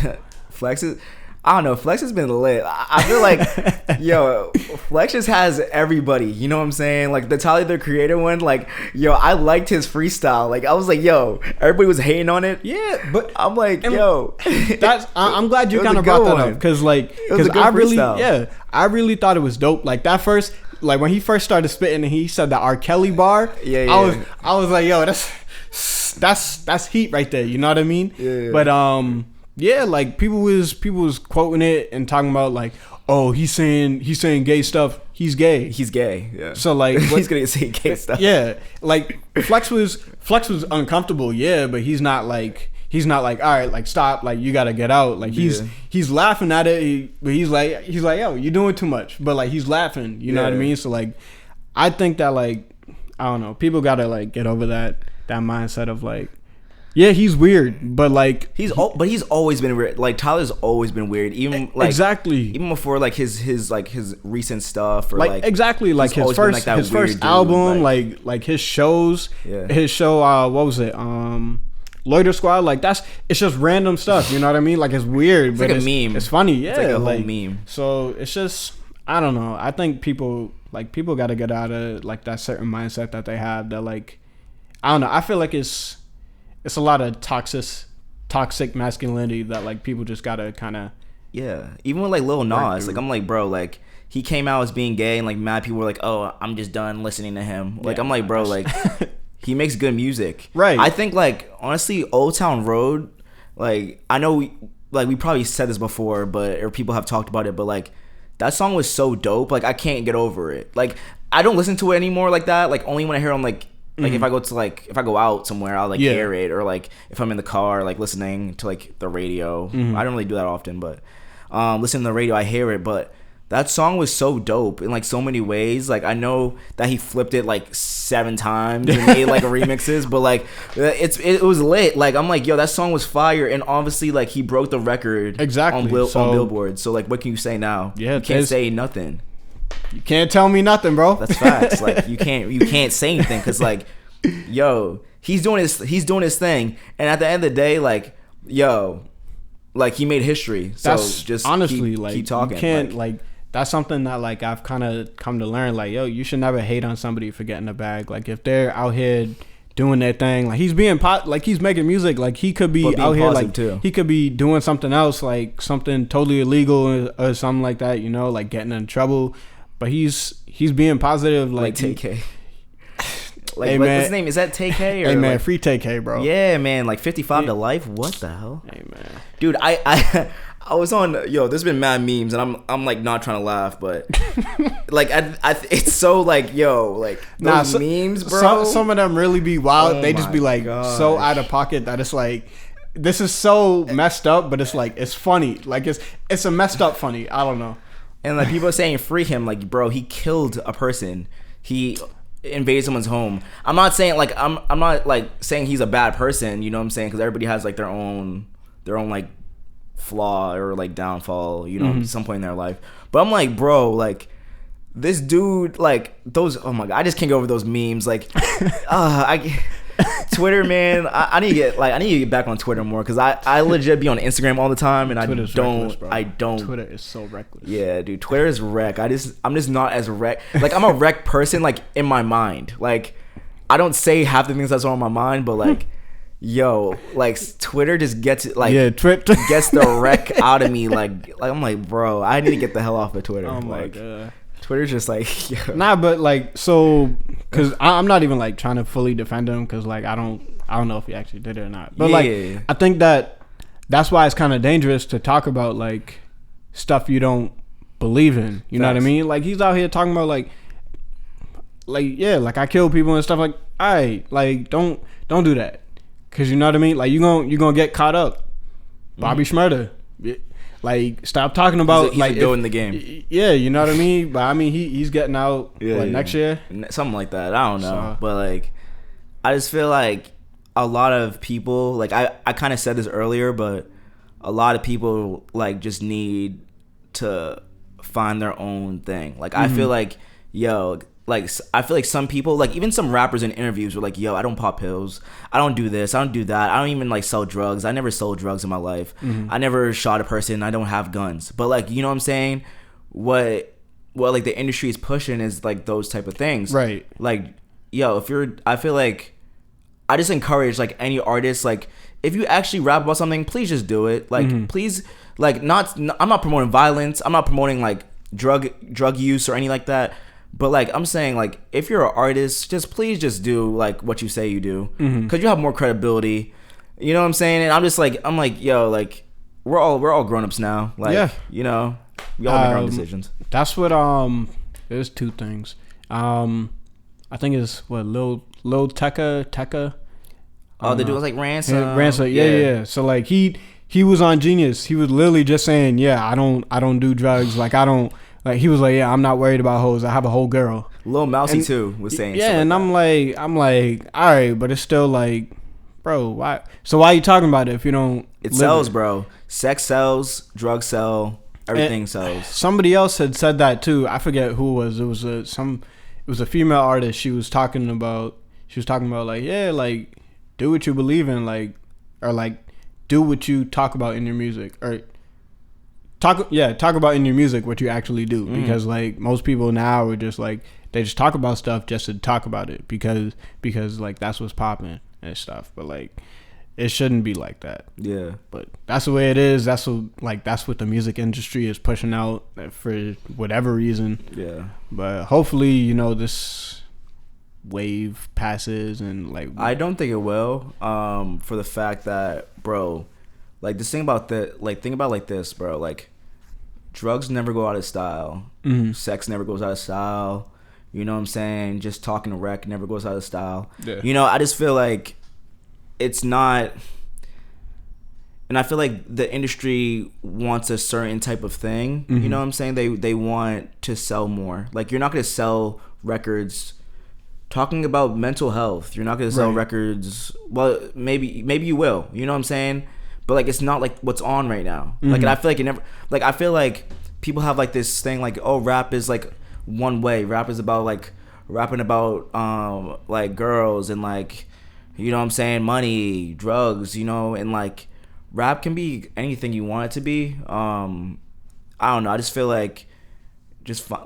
S1: Flex is, I don't know, Flex has been lit. I feel like yo, Flex just has everybody, you know what I'm saying? Like the Tyler the Creator one, like, yo, I liked his freestyle. Like I was like, yo, everybody was hating on it.
S2: Yeah, but
S1: I'm like, yo,
S2: that's I'm glad you kind of brought that up because I really thought it was dope. Like that first, like when he first started spitting and he said the R. Kelly bar, I was like, yo, that's heat right there. You know what I mean?
S1: Yeah.
S2: But yeah, like people was quoting it and talking about like, oh, he's saying gay stuff. He's gay.
S1: Yeah.
S2: So like,
S1: he's gonna say gay stuff.
S2: Yeah. Like Flex was uncomfortable. Yeah, but he's not like, all right, like stop, like you gotta get out. Like he's laughing at it, but he's like, yo, you're doing too much. But like he's laughing. You know what I mean? So like, I think that like, I don't know, people gotta like get over that mindset of like, yeah, he's weird, but like
S1: he's always been weird. Like Tyler's always been weird, even like even before like his recent stuff or like
S2: exactly like his first album, like his shows, his show, what was it, Loiter Squad, like it's just random stuff, you know what I mean? Like it's weird, but
S1: like a meme.
S2: It's funny, yeah,
S1: it's like a whole meme.
S2: So it's just, I don't know. I think people got to get out of like that certain mindset that they have that like, I don't know. I feel like it's a lot of toxic masculinity that like people just gotta kind of
S1: even with like Lil Nas, like I'm like, bro, like he came out as being gay and like mad people were like, oh, I'm just done listening to him. Like I'm like, bro, like he makes good music,
S2: right?
S1: I think like honestly, Old Town Road, like I know we probably said this before, or people have talked about it, but like that song was so dope. Like I can't get over it. Like I don't listen to it anymore like that. Like only when I hear it on like if I go out somewhere, I'll like hear it, or like if I'm in the car like listening to like the radio. I don't really do that often, but listening to the radio, I hear it. But that song was so dope in like so many ways. Like I know that he flipped it like 7 times and made like remixes, but like it was lit. Like I'm like, yo, that song was fire, and obviously like he broke the record on Billboard. So like, what can you say now? Yeah, you can't say nothing.
S2: You can't tell me nothing, bro.
S1: That's facts. Like you can't say anything because like, yo, he's doing his thing, and at the end of the day, like, yo, like he made history. So that's just honestly keep talking.
S2: You can't like that's something that like I've kind of come to learn. Like, yo, you should never hate on somebody for getting a bag. Like if they're out here doing their thing, like he's being like he's making music, like he could be out here like too. He could be doing something else, like something totally illegal or something like that, you know, like getting in trouble. But he's being positive, like
S1: TK. Like hey, what's his name? Is that TK? Or
S2: hey man,
S1: like,
S2: free TK, bro.
S1: Yeah, man, like 55 to life. What the hell?
S2: Hey man,
S1: dude, I was on. Yo, there's been mad memes, and I'm like not trying to laugh, but like it's so like yo, like those memes, bro.
S2: Some of them really be wild. They just be like so out of pocket that it's like, this is so messed up, but it's like it's funny. Like it's a messed up funny. I don't know.
S1: And like people are saying free him, like bro, he killed a person. He invaded someone's home. I'm not saying like I'm not like saying he's a bad person, you know what I'm saying? Because everybody has like their own like flaw or like downfall, you know, some point in their life. But I'm like, bro, like this dude, like those. Oh my god, I just can't get over those memes. Like, Twitter, man, I need to get back on Twitter more because I legit be on Instagram all the time, and I don't.
S2: Twitter is so reckless.
S1: Yeah, dude, Twitter is wreck. I'm just not as wreck. Like I'm a wreck person, like in my mind. Like I don't say half the things that's on my mind, but like Yo, like Twitter just gets it, like gets the wreck out of me. Like I'm like, bro, I need to get the hell off of Twitter.
S2: Oh my
S1: like,
S2: god.
S1: Twitter's just like, yo.
S2: Nah, but like, so because I'm not even like trying to fully defend him because like I don't know if he actually did it or not. But like, I think that's why it's kind of dangerous to talk about like stuff you don't believe in. You know what I mean? Like he's out here talking about like yeah, like I kill people and stuff. Like, all right, like don't do that. Cause you know what I mean, like you gonna get caught up. Bobby Shmurda, like stop talking about
S1: he's
S2: like
S1: doing the game.
S2: Yeah, you know what I mean. But I mean he's getting out next year,
S1: something like that. I don't know, but like I just feel like a lot of people, like I kind of said this earlier, but a lot of people like just need to find their own thing. Like I feel like like I feel like some people, like even some rappers in interviews were like, yo, I don't pop pills, I don't do this, I don't do that, I don't even like sell drugs, I never sold drugs in my life, I never shot a person, I don't have guns. But like, you know what I'm saying, what like the industry is pushing is like those type of things, right? Like, yo, I feel like I just encourage like any artist, like if you actually rap about something, please just do it. Like please, like I'm not promoting violence, I'm not promoting like drug use or anything like that. But like I'm saying, like if you're an artist, please just do like what you say you do, because you have more credibility. You know what I'm saying? And I'm like, yo, like we're all grown ups now. Like, you know, we all make our own decisions.
S2: That's what there's two things. I think it's what Lil Tecca.
S1: Oh, the dude was like Ransom.
S2: Ransom, yeah. So like he was on Genius. He was literally just saying, yeah, I don't do drugs. Like I don't. Like he was like, yeah, I'm not worried about hoes. I have a whole girl.
S1: Lil Mousy too was saying.
S2: Yeah, and I'm like, all right, but it's still like, bro, why? So why are you talking about it if you don't?
S1: It sells, bro. Sex sells, drugs sell, everything sells.
S2: Somebody else had said that too. I forget who it was. It was a female artist. She was talking about like, yeah, like do what you believe in, like, or like do what you talk about in your music, or talk about in your music what you actually do, because like most people now are just like they just talk about stuff just to talk about it because like that's what's popping and stuff. But like it shouldn't be like that. Yeah. But that's the way it is. That's what the music industry is pushing out for whatever reason. Yeah. But hopefully, you know, this wave passes and like
S1: I don't think it will. For the fact that, bro, like this thing about think about like this, bro, like drugs never go out of style. Sex never goes out of style. You know what I'm saying? Just talking to wreck never goes out of style. Yeah. You know, I just feel like it's not, and I feel like the industry wants a certain type of thing. You know what I'm saying? They want to sell more. Like you're not going to sell records talking about mental health. You're not going to sell records. Well, maybe you will. You know what I'm saying? But like it's not like what's on right now. Like, and I feel like it never. Like I feel like people have like this thing like, oh, rap is like one way. Rap is about like rapping about like girls and like, you know what I'm saying, money, drugs, you know, and like rap can be anything you want it to be. I don't know. I just feel like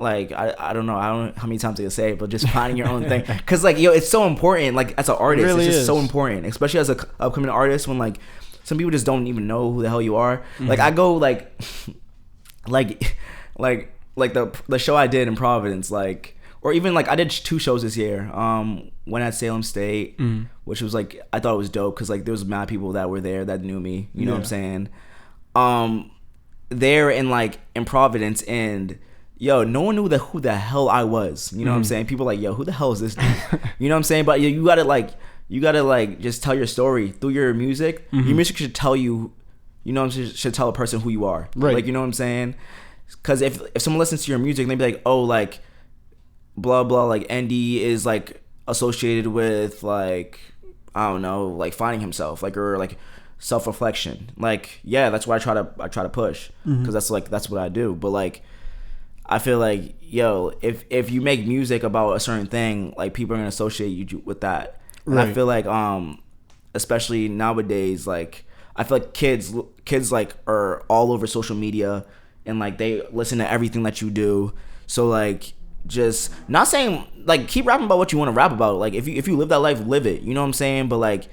S1: like I don't know. I don't know how many times I can say it, but just finding your own thing. Cause like, yo, it's so important. Like as an artist, it really it's just so important, especially as a upcoming artist when like some people just don't even know who the hell you are. Like I go like the show I did in Providence, like, or even like I did 2 shows this year. One at Salem State, which was like I thought it was dope because like there was mad people that were there that knew me. You know what I'm saying? There in Providence, and yo, no one knew who the hell I was. You know what I'm saying? People like, yo, who the hell is this dude? You know what I'm saying? But you gotta like just tell your story through your music. Your music should tell you, you know, should tell a person who you are. Right. Like, you know what I'm saying? Because if someone listens to your music, they'd be like, oh, like blah blah, like ND is like associated with like, I don't know, like finding himself, like, or like self-reflection. Like, yeah, that's what I try to push, because that's what I do. But like I feel like, yo, if you make music about a certain thing, like people are gonna associate you with that. And I feel like especially nowadays, like I feel like kids like are all over social media and like they listen to everything that you do. So like, just not saying like keep rapping about what you want to rap about. Like if you live that life, live it. You know what I'm saying? But like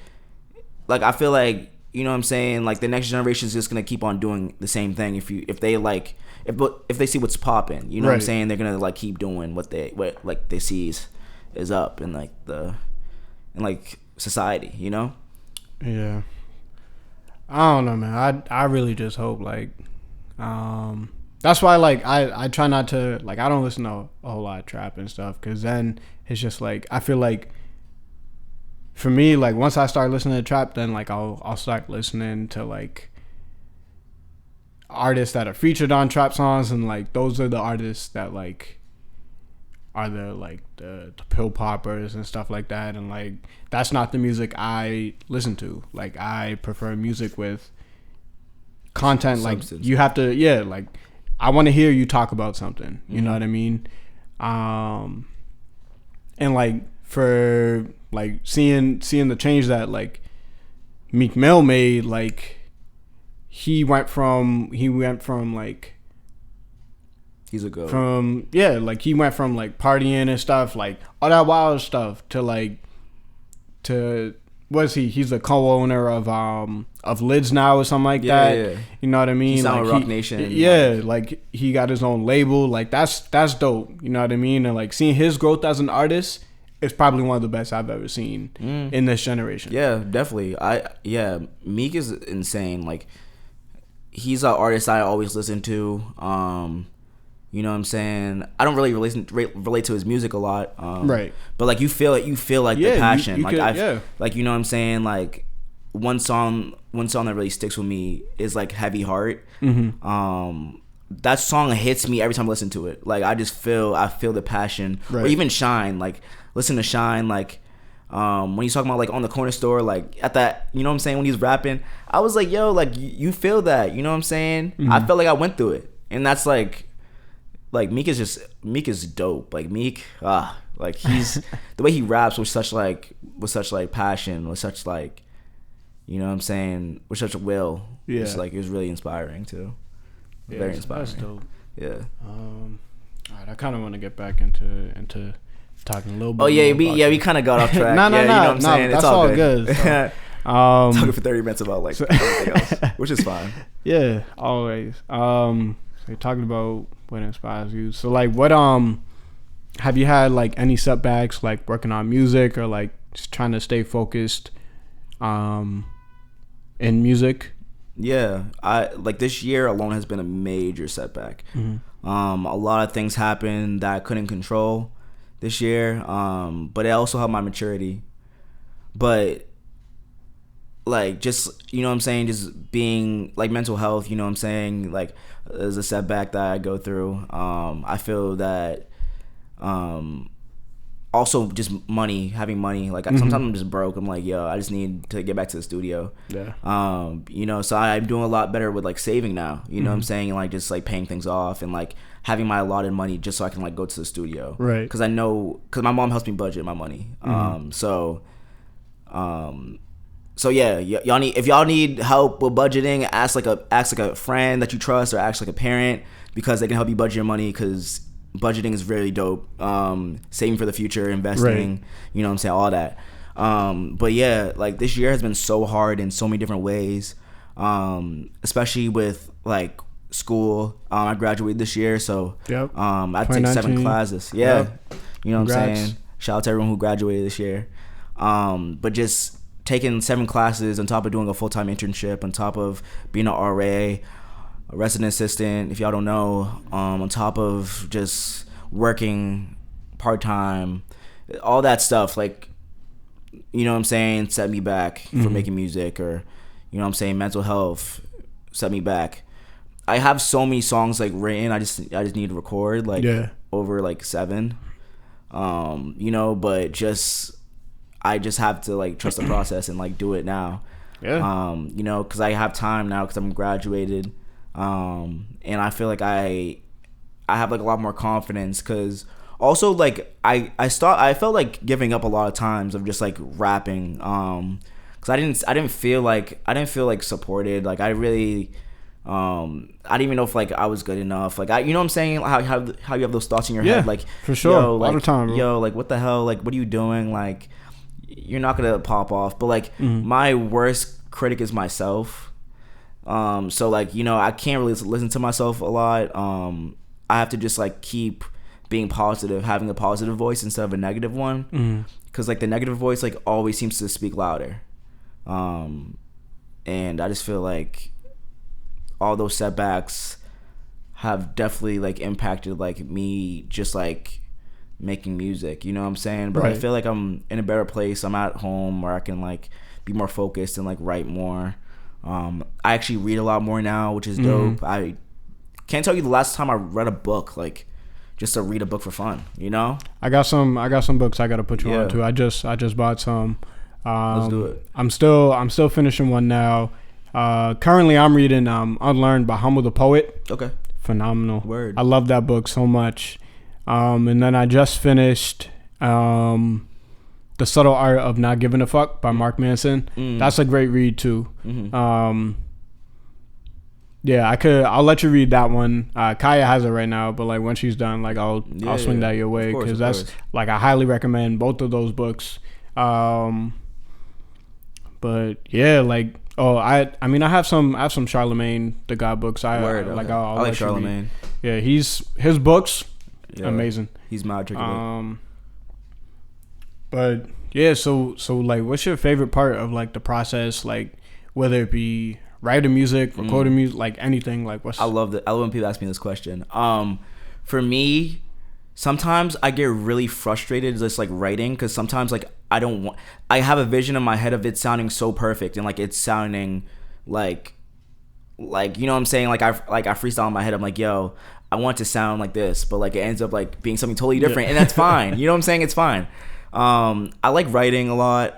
S1: like I feel like, you know what I'm saying, like the next generation is just gonna keep on doing the same thing. If they see what's popping, you know what I'm saying, they're gonna like keep doing what they see is up in like society, you know.
S2: Yeah, I don't know, man. I really just hope like that's why like I try not to, like, I don't listen to a whole lot of trap and stuff, because then it's just like I feel like for me, like once I start listening to trap, then like I'll start listening to like artists that are featured on trap songs, and like those are the artists that like are the pill poppers and stuff like that, and like that's not the music I listen to. Like I prefer music with content. Substance. Like you have to, like I want to hear you talk about something, you know what I mean? And like for like seeing the change that like Meek Mill made, like he went from like
S1: he's a goat.
S2: Like he went from like partying and stuff, like all that wild stuff, to he's a co-owner of Lids now or something like that. Yeah. You know what I mean?
S1: He's
S2: like
S1: Rock Nation.
S2: Yeah, like he got his own label. Like that's dope. You know what I mean? And like seeing his growth as an artist is probably one of the best I've ever seen in this generation.
S1: Yeah, definitely. Meek is insane. Like he's an artist I always listen to. You know what I'm saying? I don't really relate to his music a lot.
S2: Right.
S1: But like you feel like the passion. Like you know what I'm saying? Like one song that really sticks with me is like Heavy Heart. Mm-hmm. That song hits me every time I listen to it. Like I feel the passion. Right. Or even Shine. Like listen to Shine. Like when he's talking about like on the corner store, like at that, you know what I'm saying, when he's rapping, I was like, yo, like you feel that, you know what I'm saying? Mm-hmm. I felt like I went through it, and that's like Meek is dope. Like Meek, like he's the way he raps with such like passion, with such like, you know what I'm saying, with such a will. Yeah, it's like it was really inspiring too. Yeah, very inspiring. That's dope. Yeah. All
S2: right, I kind of want to get back into talking a little bit.
S1: Oh yeah, we kind of got off track. No, you know what I'm saying?
S2: That's all good. So,
S1: talking for 30 minutes about like everything else, which is fine.
S2: Yeah, always. So you're talking about what inspires you. So like, what have you had like any setbacks, like working on music, or like just trying to stay focused in music?
S1: Yeah, I like this year alone has been a major setback. Mm-hmm. A lot of things happened that I couldn't control this year, but it also helped my maturity. But like, just, you know what I'm saying, just being like mental health, you know what I'm saying, like is a setback that I go through. I feel that also just having money, like sometimes I'm just broke. I'm like, yo, I just need to get back to the studio. Yeah. You know, so I'm doing a lot better with like saving now, you know what I'm saying, and like just like paying things off, and like having my allotted money just so I can like go to the studio. Right. Because my mom helps me budget my money. So yeah, if y'all need help with budgeting, ask like a friend that you trust, or ask like a parent, because they can help you budget your money, because budgeting is really dope. Saving for the future, investing, right. You know what I'm saying, all that. But yeah, like this year has been so hard in so many different ways, especially with like school. I graduated this year, so yep. I take 7 classes. Yeah, yep. You know what I'm saying. Shout out to everyone who graduated this year. But just taking 7 classes on top of doing a full-time internship, on top of being an RA, a resident assistant, if y'all don't know, on top of just working part-time, all that stuff, like, you know what I'm saying, set me back for making music, or, you know what I'm saying, mental health set me back. I have so many songs like written, I just need to record like over like 7, you know, but I just have to like trust the process and like do it now. Yeah. You know, because I have time now because I'm graduated, and I feel like I have like a lot more confidence, because also like I felt like giving up a lot of times of just like rapping, because I didn't feel like supported. Like I really I didn't even know if like I was good enough. Like you know what I'm saying, how you have those thoughts in your head, like
S2: for sure, yo, like, all the time, bro.
S1: Yo, like what the hell, like what are you doing, like you're not gonna pop off. But like my worst critic is myself. So like, you know, I can't really listen to myself a lot. I have to just like keep being positive, having a positive voice instead of a negative one, because like the negative voice like always seems to speak louder. And I just feel like all those setbacks have definitely like impacted like me just like making music, you know what I'm saying? But I feel like I'm in a better place. I'm at home where I can like be more focused and like write more. I actually read a lot more now, which is dope. I can't tell you the last time I read a book, like just to read a book for fun, you know?
S2: I got some books I gotta put you on to. I just bought some.
S1: Let's do it.
S2: I'm still finishing one now. Currently I'm reading Unlearned by Humble the Poet.
S1: Okay.
S2: Phenomenal.
S1: Word.
S2: I love that book so much. And then I just finished The Subtle Art of Not Giving a Fuck by Mark Manson. That's a great read too. Yeah, I'll let you read that one. Kaya has it right now, but like when she's done, like I'll swing that your way, because that's like I highly recommend both of those books. But yeah, like I mean I have some Charlemagne the God books.
S1: I like Charlemagne.
S2: Yeah, his books amazing.
S1: He's magic.
S2: But yeah, so like what's your favorite part of like the process, like whether it be writing music, recording music, like anything, like what's...
S1: I love when people ask me this question. For me, sometimes I get really frustrated just like writing, because sometimes like I have a vision in my head of it sounding so perfect and like it's sounding like you know what I'm saying, like I freestyle in my head. I'm like, yo, I want it to sound like this, but like it ends up like being something totally different, and that's fine. You know what I'm saying? It's fine. I like writing a lot.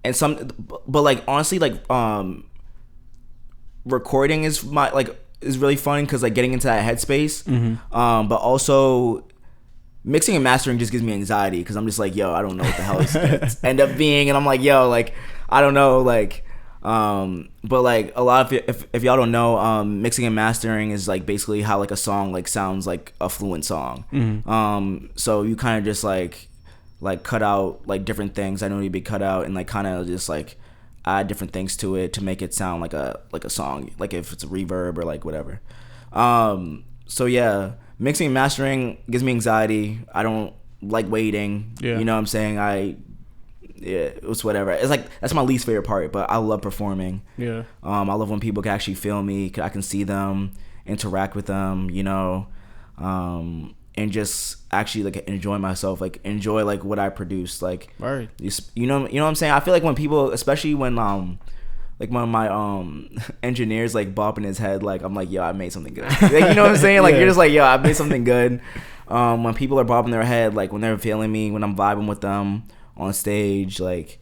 S1: And but like honestly, like recording is really fun, because like getting into that headspace. But also mixing and mastering just gives me anxiety, because I'm just like, yo, I don't know what the hell it's end up being, and I'm like, yo, like I don't know, like but like a lot of if y'all don't know, mixing and mastering is like basically how like a song like sounds like a fluent song. So you kind of just like cut out like different things I know need to be cut out, and like kind of just like add different things to it to make it sound like a song, like if it's a reverb or like whatever. So yeah, mixing and mastering gives me anxiety. I don't like waiting. You know what I'm saying? It's whatever. It's like that's my least favorite part, but I love performing. I love when people can actually feel me. I can see them, interact with them, you know, and just actually like enjoy myself, like enjoy like what I produce, like you know what I'm saying. I feel like when people, especially when like one of my engineers like bopping his head, like I'm like, yo, I made something good. Like, you know what I'm saying? Like you're just like, yo, I made something good. When people are bopping their head, like when they're feeling me, when I'm vibing with them on stage, like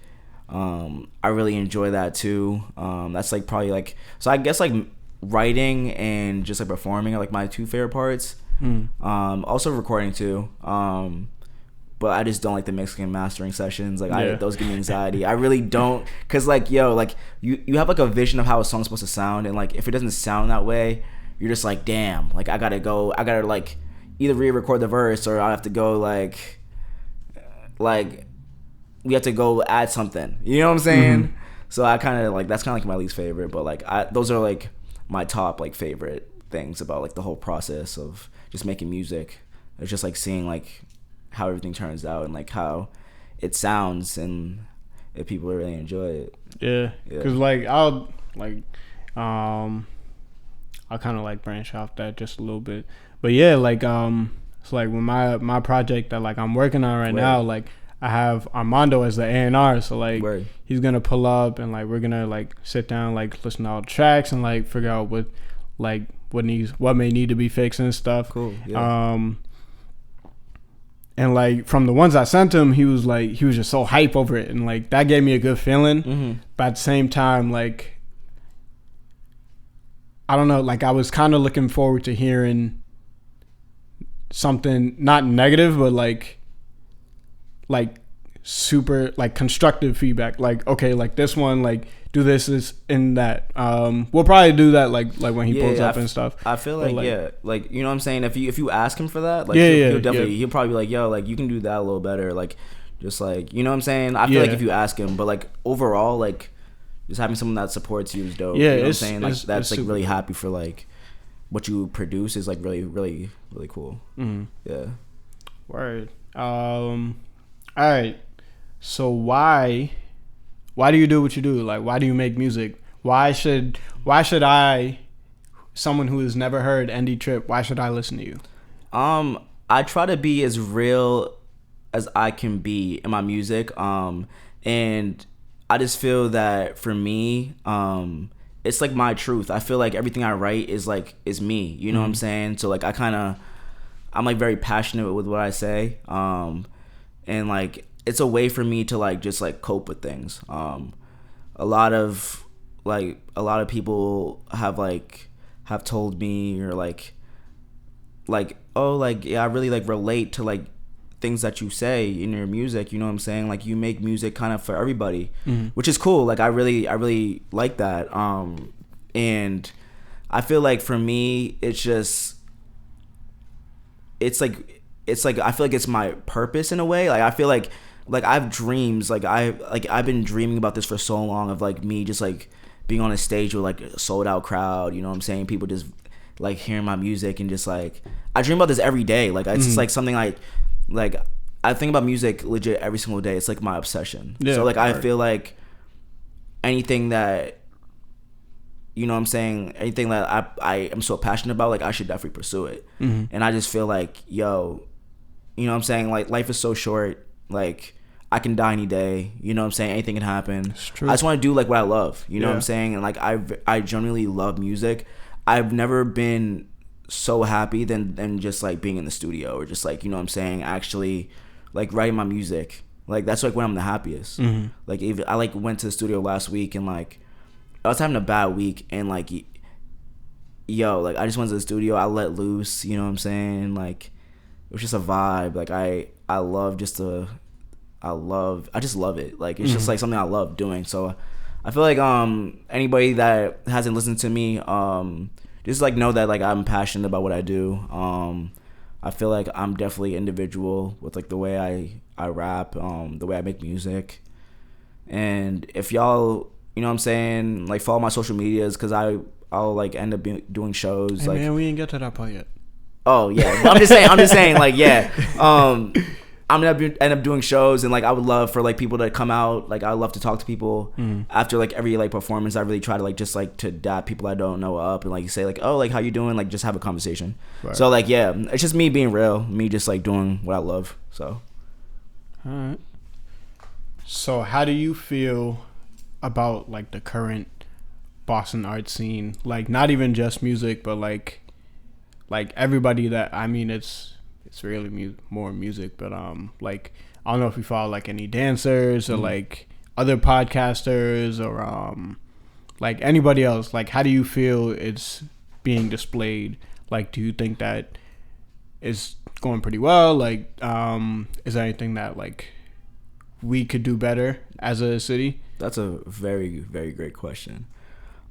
S1: I really enjoy that too. That's like probably like, so I guess like writing and just like performing are like my two favorite parts. Also recording too, but I just don't like the mixing and mastering sessions. Like those give me anxiety. I really don't, cause like yo, like you have like a vision of how a song's supposed to sound, and like if it doesn't sound that way, you're just like, damn, like I gotta like either re-record the verse, or I have to go like we have to go add something. You know what I'm saying? So I kind of like, that's kind of like my least favorite, but like those are like my top like favorite things about like the whole process of just making music. It's just like seeing like how everything turns out and like how it sounds, and if people really enjoy it.
S2: Because like I'll kind of like branch off that just a little bit, but yeah, like it's like when my project that like I'm working on right now, like I have Armando as the A&R, so like he's gonna pull up and like we're gonna like sit down, like listen to all the tracks and like figure out what may need to be fixed and stuff. Cool. And like from the ones I sent him, he was just so hype over it, and like that gave me a good feeling. But at the same time, like I don't know, like I was kind of looking forward to hearing something not negative, but like super like constructive feedback. Like, okay, like this one, like do this is in that. We'll probably do that like when he pulls up and stuff.
S1: I feel like like you know what I'm saying. If you ask him for that, like he'll probably be like, yo, like you can do that a little better. Like Just like, you know what I'm saying? I feel like if you ask him, but like overall, like just having someone that supports you is dope.
S2: Yeah,
S1: you know what I'm saying? Like that's like really
S2: cool.
S1: happy for like what you produce is like really, really, really cool.
S2: Mm-hmm.
S1: Yeah.
S2: Word. All right. So why do you do what you do? Like, why do you make music? Why should I, someone who has never heard ND Trip, why should I listen to you?
S1: I try to be as real as I can be in my music. And I just feel that for me, it's like my truth. I feel like everything I write is me. You know what I'm saying? So like I'm like very passionate with what I say. And like it's a way for me to like just like cope with things. A lot of people have told me or like oh like yeah, I really like relate to like things that you say in your music, you know what I'm saying? Like you make music kind of for everybody, which is cool. Like I really like that. And I feel like for me it's like I feel like it's my purpose in a way. Like I feel like I have dreams. I've been dreaming about this for so long of like me just like being on a stage with like a sold out crowd, you know what I'm saying? People just like hearing my music and just like I dream about this every day. Like it's just like something like I think about music legit every single day. It's like my obsession. Yeah, so like I feel like anything that, you know what I'm saying, anything that I am so passionate about, like I should definitely pursue it. And I just feel like, yo, you know what I'm saying, like life is so short. Like I can die any day, you know what I'm saying, anything can happen. It's true. I just want to do like what I love, you know what I'm saying? And like I genuinely love music. I've never been so happy than just like being in the studio or just like, you know what I'm saying, actually like writing my music. Like that's like when I'm the happiest. Like even I like went to the studio last week and like I was having a bad week and like yo, like I just went to the studio, I let loose, you know what I'm saying? Like it was just a vibe. Like I just love it. Like it's just like something I love doing. So I feel like anybody that hasn't listened to me, just like know that like I'm passionate about what I do. I feel like I'm definitely an individual with like the way I rap, the way I make music. And if y'all, you know what I'm saying, like follow my social medias, because I'll like end up doing shows.
S2: Hey
S1: like
S2: man, we ain't get to that part yet.
S1: Oh yeah, but I'm just saying like yeah. I'm gonna end up doing shows, and like I would love for like people to come out. Like I love to talk to people after like every like performance. I really try to like just like to dap people I don't know up and like say like, oh, like how you doing, like just have a conversation. Right. So like yeah, it's just me being real, me just like doing what I love. So
S2: all right. So how do you feel about like the current Boston art scene? Like not even just music, but like everybody that, I mean, it's really more music, but like I don't know if you follow like any dancers or like other podcasters or like anybody else. Like how do you feel it's being displayed? Like do you think that it's going pretty well? Like is there anything that like we could do better as a city?
S1: That's a very, very great question.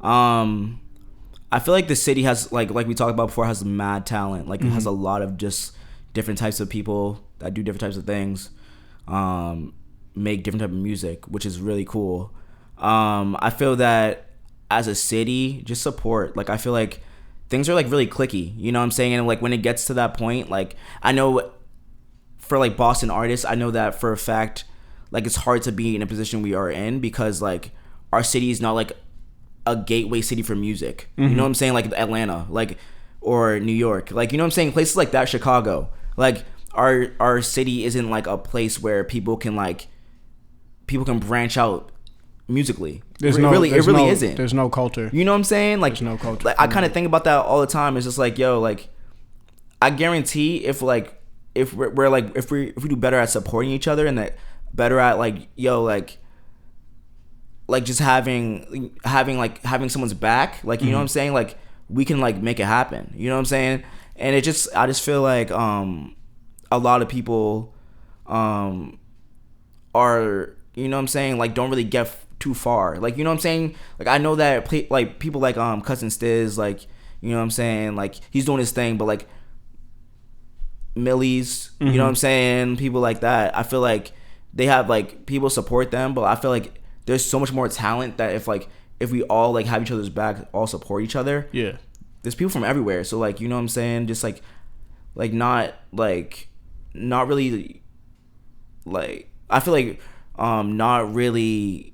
S1: I feel like the city has like we talked about before, has mad talent. Like it has a lot of just different types of people that do different types of things, make different type of music, which is really cool. I feel that as a city, just support. Like I feel like things are like really clicky, you know what I'm saying? And like when it gets to that point, like I know for like Boston artists, I know that for a fact, like it's hard to be in a position we are in because like our city is not like a gateway city for music. You know what I'm saying? Like Atlanta, like or New York, like you know what I'm saying? Places like that, Chicago. Like our city isn't like a place where people can branch out musically. It really isn't.
S2: There's no culture.
S1: You know what I'm saying? Like
S2: there's no culture.
S1: Like I kind of think about that all the time. It's just like, yo, like I guarantee if we do better at supporting each other and that better at like, yo, like just having someone's back, like you know what I'm saying, like we can like make it happen, you know what I'm saying? And I just feel like a lot of people are, you know what I'm saying, like don't really get too far, like you know what I'm saying. Like I know that like people like Cousin Stiz, like you know what I'm saying, like he's doing his thing, but like Millie's, you know what I'm saying, people like that, I feel like they have like people support them, but I feel like there's so much more talent that if we all like have each other's back, all support each other.
S2: Yeah.
S1: There's people from everywhere, so like, you know what I'm saying, just like not really like, I feel like not really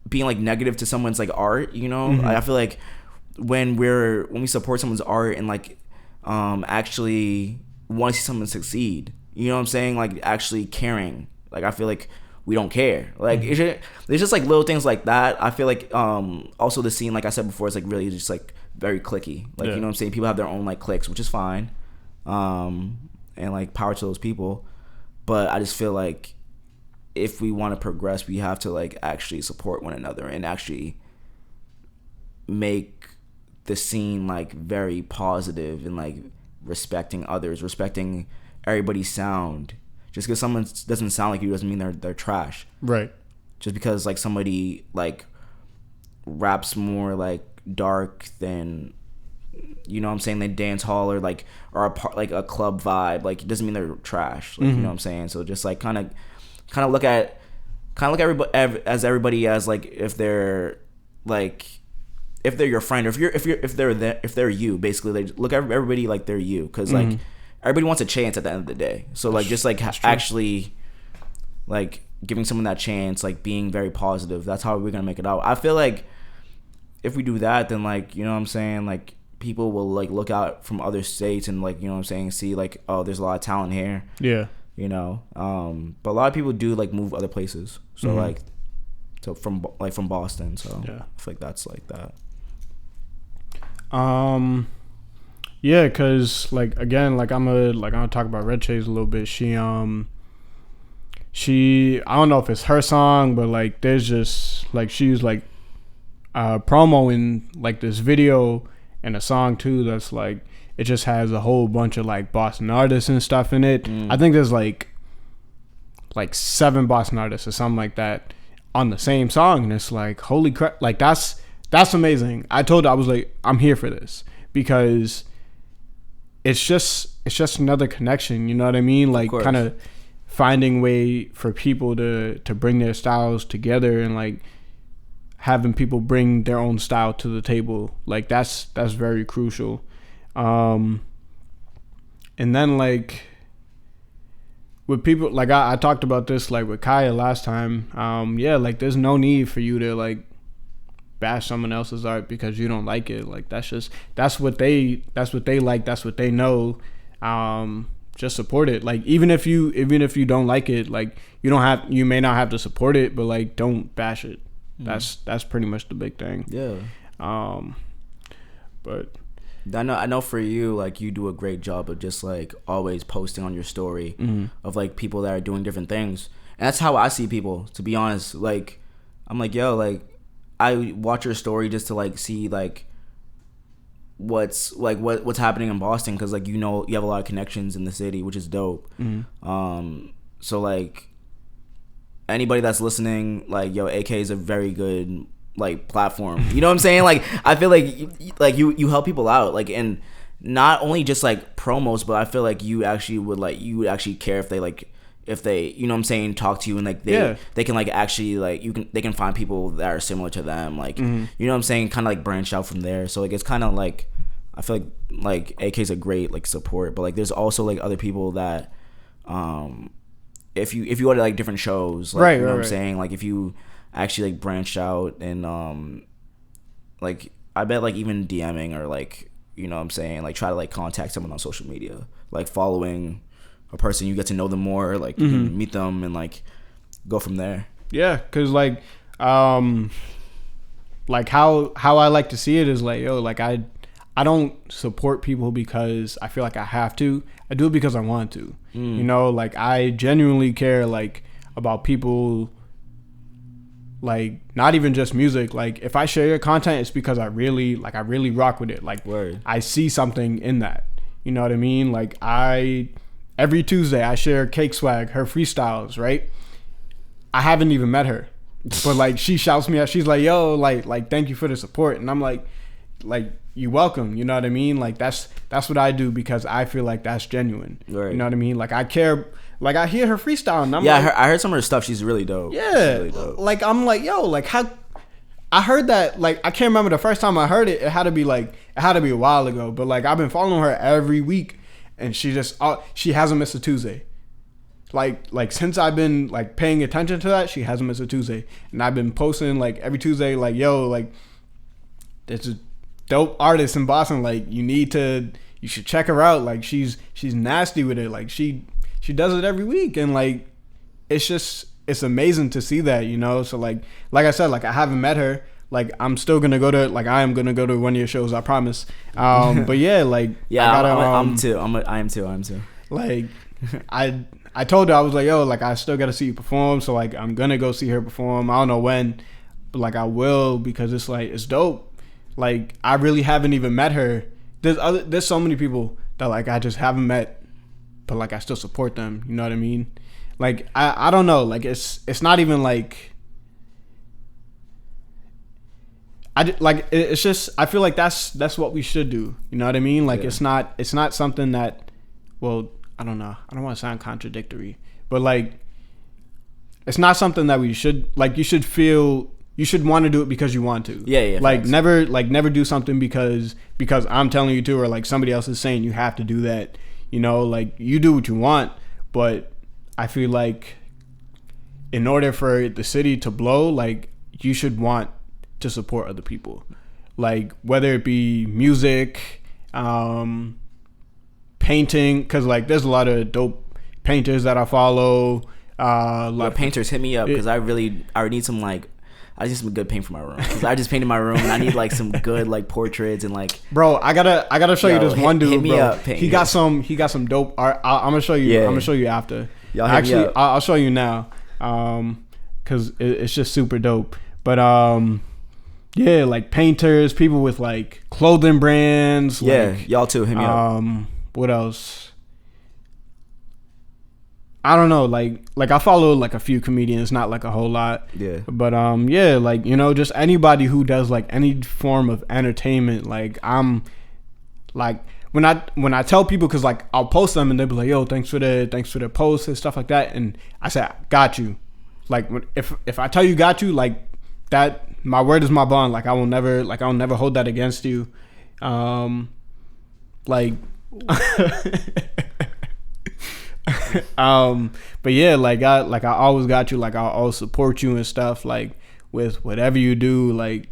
S1: being like negative to someone's like art, you know. I feel like when we support someone's art and like actually want to see someone succeed, you know what I'm saying, like actually caring, like I feel like we don't care, like there's just like little things like that. I feel like also the scene, like I said before, is like really just like very cliquey, like you know what I'm saying, people have their own like cliques, which is fine, and like power to those people, but I just feel like if we want to progress, we have to like actually support one another and actually make the scene like very positive and like respecting others, respecting everybody's sound. Just because someone doesn't sound like you doesn't mean they're trash.
S2: Right.
S1: Just because like somebody like raps more like dark than, you know what I'm saying, they dance hall or like or like a club vibe, like it doesn't mean they're trash. Like you know what I'm saying. So just like kind of look at everybody as like if they're your friend, or if they're you, basically they look at everybody like they're you, because like everybody wants a chance at the end of the day. So like just like actually like giving someone that chance, like being very positive, that's how we're gonna make it out. I feel like if we do that, then like, you know what I'm saying, like people will like look out from other states and like, you know what I'm saying, see like, oh, there's a lot of talent here.
S2: Yeah.
S1: You know, but a lot of people do like move other places. So like, so from Boston. So yeah, I feel like that's like that.
S2: Yeah, cause like again, like I'm gonna talk about Red Chase a little bit. She I don't know if it's her song, but like there's just like she's like promoing like this video and a song too that's like, it just has a whole bunch of like Boston artists and stuff in it. I think there's like 7 Boston artists or something like that on the same song, and it's like, holy crap, like that's amazing. I told her, I was like, I'm here for this, because it's just another connection, you know what I mean? Like kind of finding way for people to bring their styles together, and like having people bring their own style to the table. Like that's very crucial. And then like with people, like I talked about this like with Kaya last time. Yeah, like there's no need for you to like bash someone else's art because you don't like it. Like that's what they like, that's what they know. Just support it. Like even if you don't like it, like you may not have to support it, but like don't bash it. That's pretty much the big thing. Yeah. But
S1: I know for you, like you do a great job of just like always posting on your story of like people that are doing different things, and that's how I see people, to be honest. Like I'm like, yo, like I watch your story just to like see like what's happening in Boston, because like, you know, you have a lot of connections in the city, which is dope. So like anybody that's listening, like, yo, AK is a very good like platform, you know what I'm saying? Like I feel like you help people out, like, and not only just like promos, but I feel like you would actually care if they you know what I'm saying, talk to you, and like they can like actually like they can find people that are similar to them, like you know what I'm saying, kind of like branch out from there. So like it's kind of like, I feel like AK is a great like support, but like there's also like other people that if you go to like different shows, like, you know what I'm saying, like if you actually like branch out and like I bet like even DMing or like, you know what I'm saying, like try to like contact someone on social media, like following a person, you get to know them more, like you can meet them and like go from there.
S2: Yeah, because like how I like to see it is like, yo, like I don't support people because I feel like I have to. I do it because I want to. You know, like I genuinely care like about people, like not even just music. Like if I share your content, it's because I really rock with it. Like I see something in that. You know what I mean? Like every Tuesday I share Cake Swag, her freestyles, right? I haven't even met her, but like she shouts me out. She's like, yo, like thank you for the support. And I'm like like you welcome. You know what I mean? Like that's what I do because I feel like that's genuine. Right. You know what I mean? Like I care. Like I hear her freestyle and I'm like,
S1: I heard some of her stuff. She's really dope.
S2: Yeah, really dope. Like I'm like, yo, like how I heard that. Like I can't remember the first time I heard it. It had to be a while ago. But like I've been following her every week, and she just she hasn't missed a Tuesday. Like since I've been like paying attention to that, she hasn't missed a Tuesday, and I've been posting like every Tuesday, like yo, like there's a dope artist in Boston. Like you should check her out. Like she's nasty with it. Like she does it every week, and like it's amazing to see that, you know. So like I said, like I haven't met her. Like I'm still gonna go to I am gonna go to one of your shows, I promise. But yeah, like
S1: I am too. I am too.
S2: Like I told her, I was like, yo, like I still gotta see you perform. So like I'm gonna go see her perform. I don't know when, but like I will, because it's like it's dope. Like I really haven't even met her. There's so many people that like I just haven't met, but like I still support them. You know what I mean? Like I don't know. Like it's not even like it's just I feel like that's what we should do. You know what I mean? Like it's not something that, well, I don't know. I don't want to sound contradictory, but like it's not something that we should like. You should want to do it because you want to.
S1: Yeah.
S2: Like never do something because I'm telling you to, or like somebody else is saying you have to do that. You know, like you do what you want, but I feel like in order for the city to blow, like you should want to support other people, like whether it be music, painting, because like there's a lot of dope painters that I follow.
S1: Painters, hit me up, because I need some like. I need some good paint for my room, because I just painted my room and I need like some good like portraits and like.
S2: Bro, I gotta show you this one dude.
S1: Hit me
S2: bro.
S1: up.
S2: He got some dope art. I'm gonna show you. Yeah. I'm gonna show you after.
S1: Y'all hit me up.
S2: I'll show you now, because it's just super dope. But yeah, like painters, people with like clothing brands.
S1: Yeah,
S2: like,
S1: y'all too. Hit me up.
S2: What else? I don't know, like I follow like a few comedians, not like a whole lot.
S1: Yeah.
S2: But yeah, like, you know, just anybody who does like any form of entertainment. Like I'm like when I tell people, because like I'll post them and they'll be like, yo, thanks for the post and stuff like that, and I say, got you. Like if I tell you got you, like that, my word is my bond. Like I'll never hold that against you. Like but yeah, like I always got you. Like I'll always support you and stuff, like with whatever you do. Like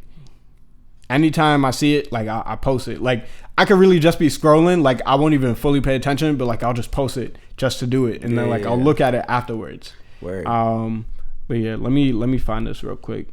S2: anytime I see it, like I post it. Like I could really just be scrolling, like I won't even fully pay attention, but like I'll just post it just to do it, and then like I'll look at it afterwards.
S1: Word.
S2: But yeah, let me find this real quick.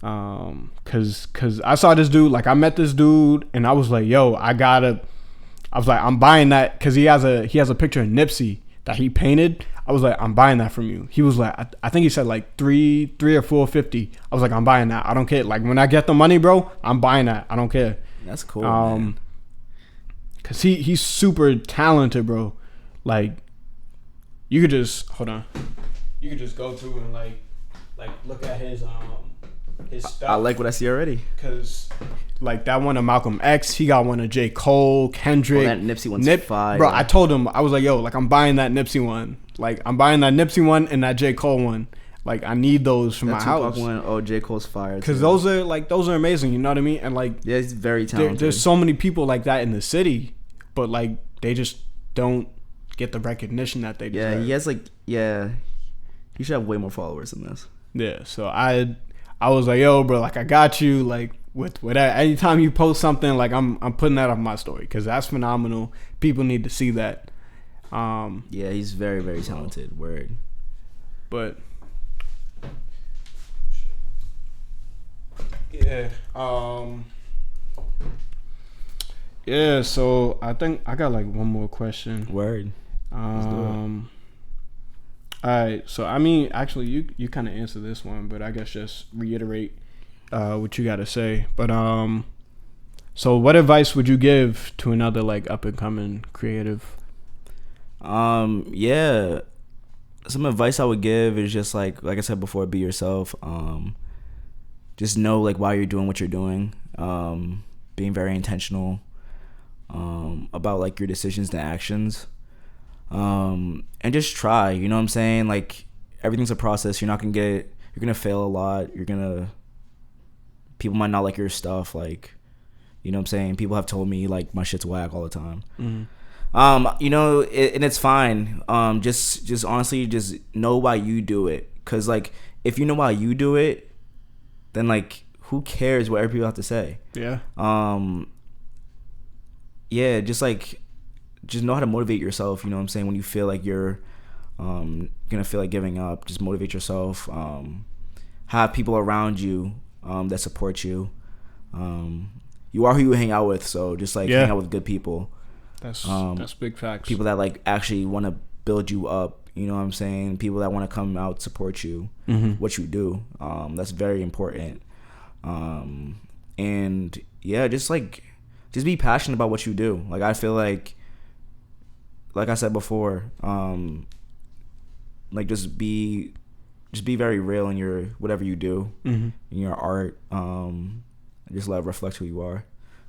S2: Cause I saw this dude, like I met this dude and I was like, yo, I'm buying that, cause he has a picture of Nipsey that he painted. I was like, I'm buying that from you. He was like, I think he said like $3 or $4.50. I was like, I'm buying that. I don't care. Like when I get the money, bro, I'm buying that. I don't care.
S1: That's cool. Man.
S2: Cause he's super talented, bro. Like you could just go through and like look at his stuff.
S1: I like what I see already.
S2: Cause like that one of Malcolm X, he got one of J. Cole, Kendrick.
S1: That Nipsey one's fire.
S2: Bro, I told him, I was like, yo, like I'm buying that Nipsey one. Like I'm buying that Nipsey one and that J. Cole one. Like I need those for my house.
S1: One, oh, J. Cole's fire.
S2: Cause those are amazing. You know what I mean? And like,
S1: yeah, he's very talented.
S2: There's so many people like that in the city, but like they just don't get the recognition that they deserve.
S1: He should have way more followers than this.
S2: Yeah, so I was like, yo, bro, like I got you. Like with that, anytime you post something, like I'm putting that on my story, because that's phenomenal. People need to see that.
S1: Yeah, he's very, very talented. Word.
S2: But yeah, yeah. So I think I got like one more question.
S1: Word.
S2: All right, so I mean, actually, you kind of answered this one, but I guess just reiterate what you got to say. But so what advice would you give to another like up and coming creative?
S1: Yeah, some advice I would give is just like I said before, be yourself. Just know like why you're doing what you're doing. being very intentional about like your decisions and actions, and just try. You know what I'm saying? Like everything's a process. You're gonna fail a lot. People might not like your stuff. Like, you know what I'm saying? People have told me like my shit's whack all the time. You know, and it's fine. Just honestly, just know why you do it. Cause like if you know why you do it, then like who cares what other people have to say? Yeah. Yeah, just know how to motivate yourself. You know what I'm saying? When you feel like you're gonna feel like giving up, just motivate yourself. Have people around you that support you. You are who you hang out with, so just like hang out with good people.
S2: That's big facts.
S1: People that like actually want to build you up. You know what I'm saying? People that want to come out support you, what you do. That's very important. And yeah, just be passionate about what you do. Like I feel like I said before, like just be very real in your whatever you do, in your art. Just let it reflect who you are.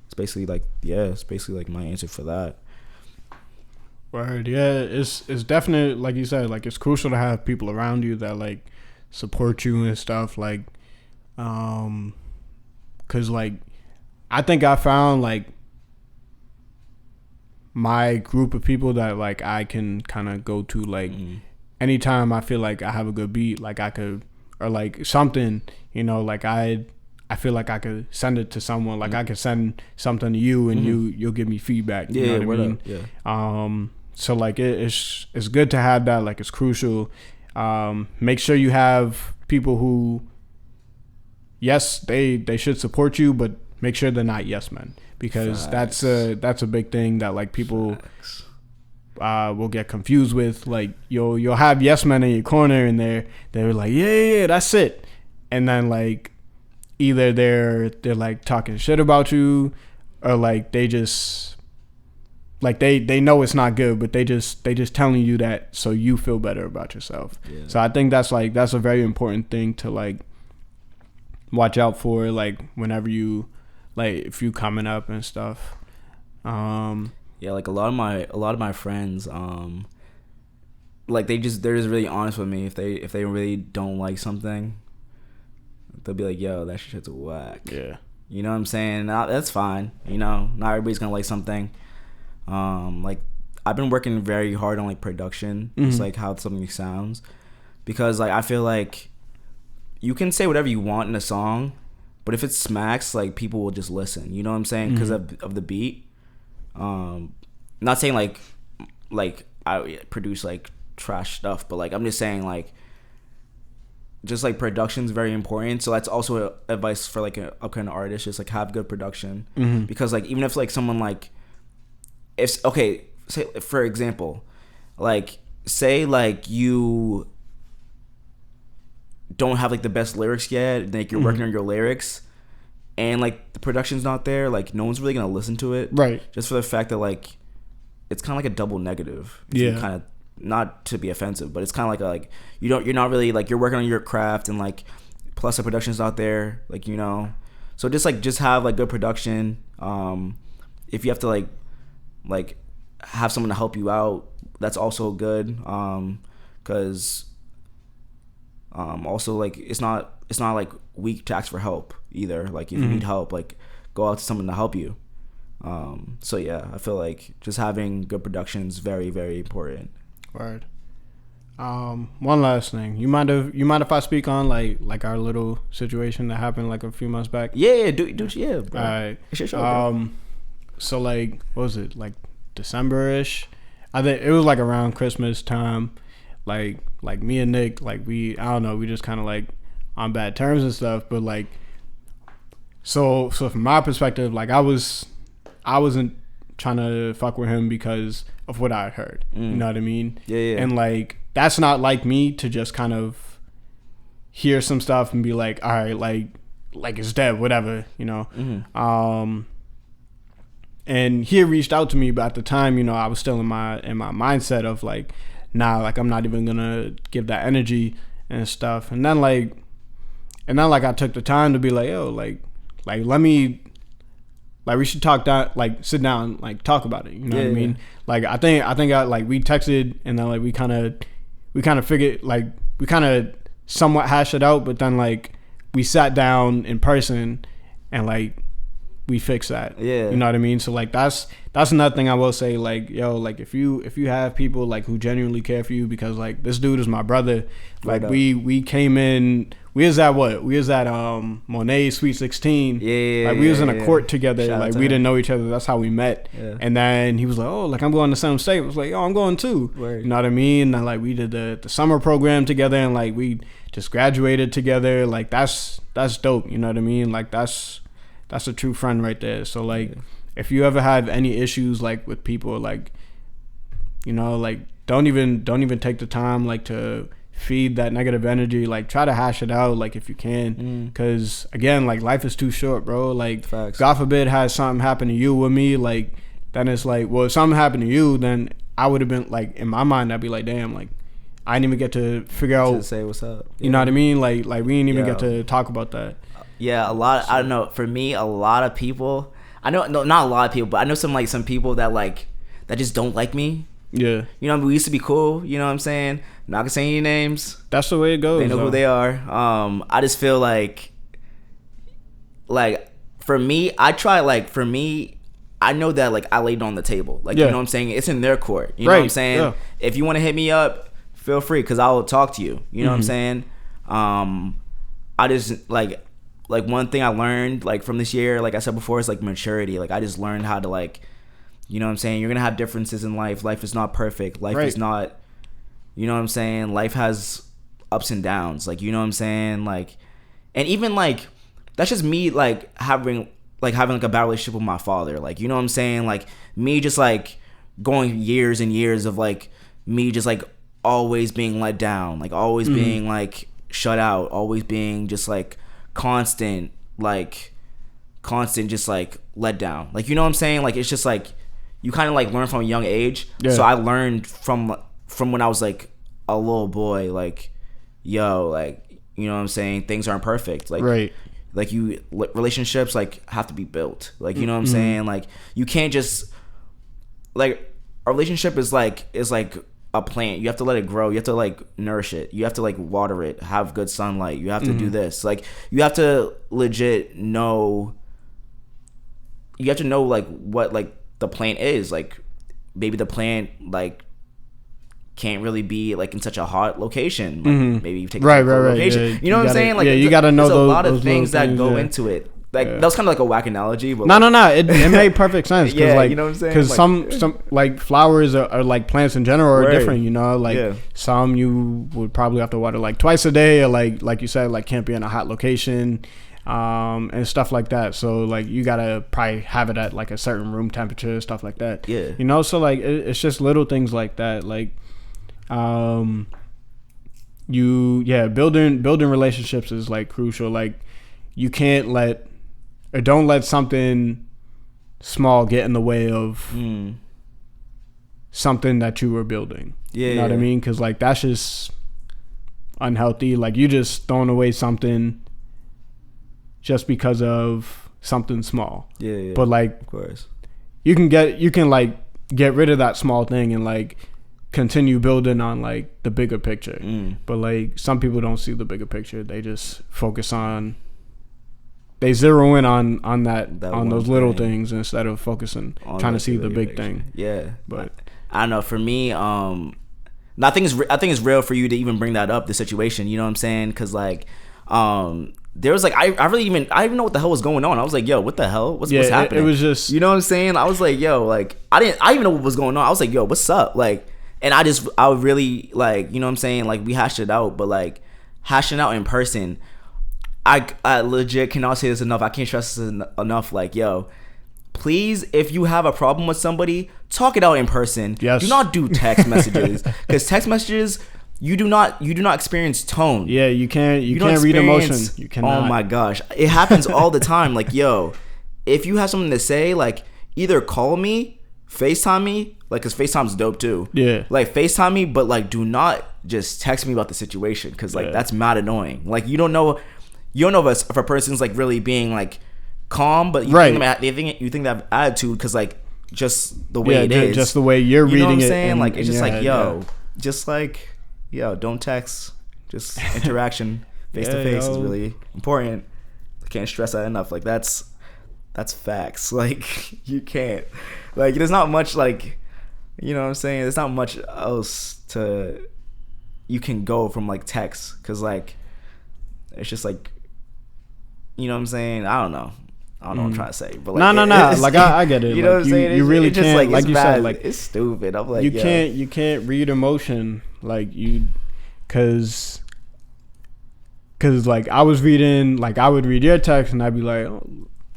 S1: It's basically like my answer for that.
S2: Word, yeah, it's definitely, like you said, like it's crucial to have people around you that like support you and stuff, like, cause like I think I found like my group of people that like I can kind of go to like anytime I feel like I have a good beat, like I could, or like something, you know, like I feel like I could send it to someone, like I could send something to you and you'll give me feedback. You know what I mean? Yeah. So like it's good to have that. Like it's crucial. Make sure you have people who, yes, they should support you, but make sure they're not yes men, because that's a big thing that like people will get confused with. Like you'll have yes men in your corner and they're like yeah that's it, and then like either they're like talking shit about you, or like they just like they know it's not good, but they just telling you that so you feel better about yourself. Yeah. So I think that's a very important thing to like watch out for, like whenever you like if you coming up and stuff.
S1: Yeah, like a lot of my friends, like they're just really honest with me. If they really don't like something, they'll be like, yo, that shit's whack. Yeah. You know what I'm saying? That's fine. You know, not everybody's gonna like something. Like I've been working very hard on like production, just like how something sounds, because like I feel like you can say whatever you want in a song, but if it smacks, like people will just listen. You know what I'm saying? Because of the beat. Not saying like I produce like trash stuff, but like I'm just saying like just like production's very important. So that's also advice for like a kind of artist, just like have good production, because like even if like someone like say for example, like say like you don't have like the best lyrics yet, like you're working on your lyrics and like the production's not there, like no one's really gonna listen to it, right? Just for the fact that like it's kind of like a double negative. Yeah, kind of, not to be offensive, but it's kind of like you're not really like, you're working on your craft and like plus the production's not there, like, you know. So just have like good production. If you have to like have someone to help you out, that's also good, because also like it's not like weak to ask for help either. Like if you need help, like go out to someone to help you. So yeah, I feel like just having good production is very, very important.
S2: Word. One last thing. You mind if I speak on like our little situation that happened like a few months back?
S1: Yeah, do yeah, bro.
S2: All right. It's your show, bro. So like, what was it, like December-ish? I think it was like around Christmas time. Like me and Nick, like I don't know, we just kind of like on bad terms and stuff. But like, so from my perspective, like I wasn't trying to fuck with him because of what I heard. You know what I mean? Yeah. And like, that's not like me to just kind of hear some stuff and be like, all right, like it's dead, whatever, you know. And he had reached out to me, but at the time, you know, I was still in my mindset of like, nah, like I'm not even gonna give that energy and stuff. And then like I took the time to be like, yo, like let me like we should talk that, like sit down, like talk about it. You know what I mean? Like I think like we texted and then like we kind of figured, like we kind of somewhat hashed it out, but then like we sat down in person and like we fixed that. Yeah. You know what I mean? So like that's another thing I will say, like, yo, like if you have people like who genuinely care for you, because like this dude is my brother. Like we came in, we was at Monet Sweet 16. Yeah. Like we was in a court together. Shout like we didn't know each other. That's how we met. Yeah. And then he was like, oh, like I'm going to some state. I was like, oh, I'm going too. Word. You know what I mean? And like we did the summer program together, and like we just graduated together. Like that's dope. You know what I mean? Like that's a true friend right there. So like if you ever have any issues like with people, like, you know, like don't even take the time like to feed that negative energy. Like try to hash it out, like if you can, because again, like life is too short, bro. Like facts. God forbid has something happen to you with me, like then it's like, well, if something happened to you, then I would have been like, in my mind I'd be like, damn, like I didn't even get to figure out,
S1: to say what's up.
S2: You know what I mean? Like we didn't even get to talk about that.
S1: Yeah, I don't know. For me, a lot of people, I know, no, not a lot of people, but I know some people that like, that just don't like me. Yeah. You know, we used to be cool. You know what I'm saying? Not gonna say any names.
S2: That's the way it goes.
S1: They know who they are. I just feel like for me, I know that like I laid on the table. Like, you know what I'm saying? It's in their court. You know what I'm saying? Yeah. If you want to hit me up, feel free, because I will talk to you. You know what I'm saying? I just like one thing I learned like from this year, like I said before, is like maturity. Like I just learned how to like, you know what I'm saying? You're gonna have differences in life. Life is not perfect. Life is not, you know what I'm saying? Life has ups and downs. Like, you know what I'm saying? Like, and even like that's just me like having like a bad relationship with my father. Like, you know what I'm saying? Like me just like going years and years of like me just like always being let down, like always being like shut out, always being just like constant just like let down. Like, you know what I'm saying? Like it's just like you kind of like learn from a young age. So I learned from when I was like a little boy, like, yo, like, you know what I'm saying, things aren't perfect. Like like relationships like have to be built. Like, you know what I'm saying? Like you can't just like, a relationship is like a plant. You have to let it grow. You have to like nourish it. You have to like water it, have good sunlight. You have to do this. Like you have to legit know, you have to know like what like the plant is. Like maybe the plant like can't really be like in such a hot location. Like maybe you take a location. Yeah, you know what I'm saying? Like
S2: you gotta know
S1: there's a lot of things that go into it. Like that was kind of like a whack analogy, but
S2: no, it made perfect sense. Cause like,
S1: you know what I'm saying?
S2: Because like, some like flowers are like plants in general are different. You know, like some you would probably have to water like twice a day, or like you said, like can't be in a hot location, and stuff like that. So like you gotta probably have it at like a certain room temperature, stuff like that. Yeah, you know. So like it's just little things like that. Like, building relationships is like crucial. Like you can't don't let something small get in the way of something that you were building. Yeah, you know what I mean? Because like that's just unhealthy. Like you just throwing away something just because of something small. Yeah. But like, of course, you can like get rid of that small thing and like continue building on like the bigger picture. But like some people don't see the bigger picture. They just focus on. They zero in on those little things instead of focusing trying to see the big thing. Yeah, but
S1: I don't know. For me, I think it's real for you to even bring that up, the situation. You know what I'm saying? Because like, there was like I didn't even know what the hell was going on. I was like, yo, what the hell? What's happening?
S2: It was just,
S1: you know what I'm saying? I was like, yo, like I didn't even know what was going on. I was like, yo, what's up? Like, and I really like, you know what I'm saying? Like we hashed it out, but like hashing out in person. I legit cannot say this enough. I can't stress this enough. Like, yo, please, if you have a problem with somebody, talk it out in person. Yes. Do not do text messages, because text messages, you do not experience tone.
S2: Yeah, you can't read emotion. You cannot.
S1: Oh my gosh, it happens all the time. Like, yo, if you have something to say, like either call me, FaceTime me, like, cause FaceTime's dope too. Yeah, like FaceTime me, but like do not just text me about the situation, cause like that's mad annoying. Like you don't know if a person's like really being like calm, but you think they have attitude because like just the way it is,
S2: just the way you're reading it. You know what I'm
S1: saying? Like it's just like just like don't text. Just interaction face to face is really important. I can't stress that enough. Like that's facts. Like you can't. Like there's not much like, you know what I'm saying? There's not much else you can go from like text, because like it's just like, you know what I'm saying? I don't know what I'm trying to say, but like
S2: no. Like I get it.
S1: You know what I'm saying?
S2: You really
S1: just
S2: can't. Like you said, like
S1: it's stupid. I'm like
S2: you can't read emotion like you, cause like I would read your text and I'd be like, oh,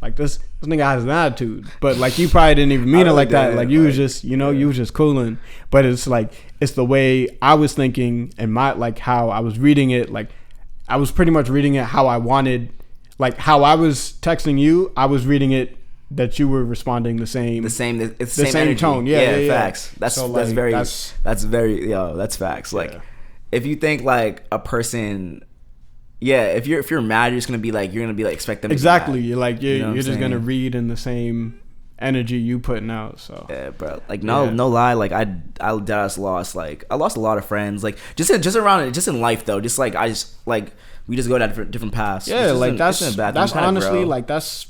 S2: like this nigga has an attitude, but like you probably didn't even mean it like that. Like you was just, you was just cooling. But it's like it's the way I was thinking and my like how I was reading it. Like I was pretty much reading it how I wanted, like how I was texting you. I was reading it that you were responding the same. It's the same tone. Yeah,
S1: facts. That's facts. Like if you think like a person. Yeah, if you're mad, you're just gonna be like expect them to
S2: exactly.
S1: be
S2: mad. You're just gonna read in the same energy you putting out. So
S1: yeah, bro. Like no lie. Like I lost a lot of friends. Like just in life though. Just like we just go down different paths.
S2: Yeah, like that's honestly like that's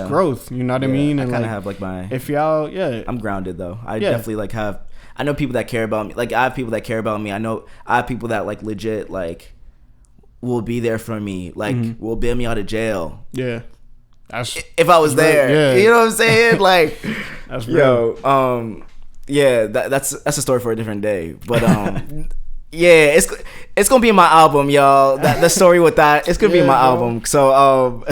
S2: growth. You know what I mean? And
S1: I kind of have like my
S2: I'm
S1: grounded though. I definitely like have. I know people that care about me. Like I have people that care about me. I know I have people that like legit like. Will be there for me, like will bail me out of jail.
S2: Yeah,
S1: if I was there.
S2: Yeah.
S1: You know what I'm saying? Like,
S2: that's real.
S1: That's a story for a different day. But yeah, it's gonna be in my album, y'all. The story with that, it's gonna be in my album. So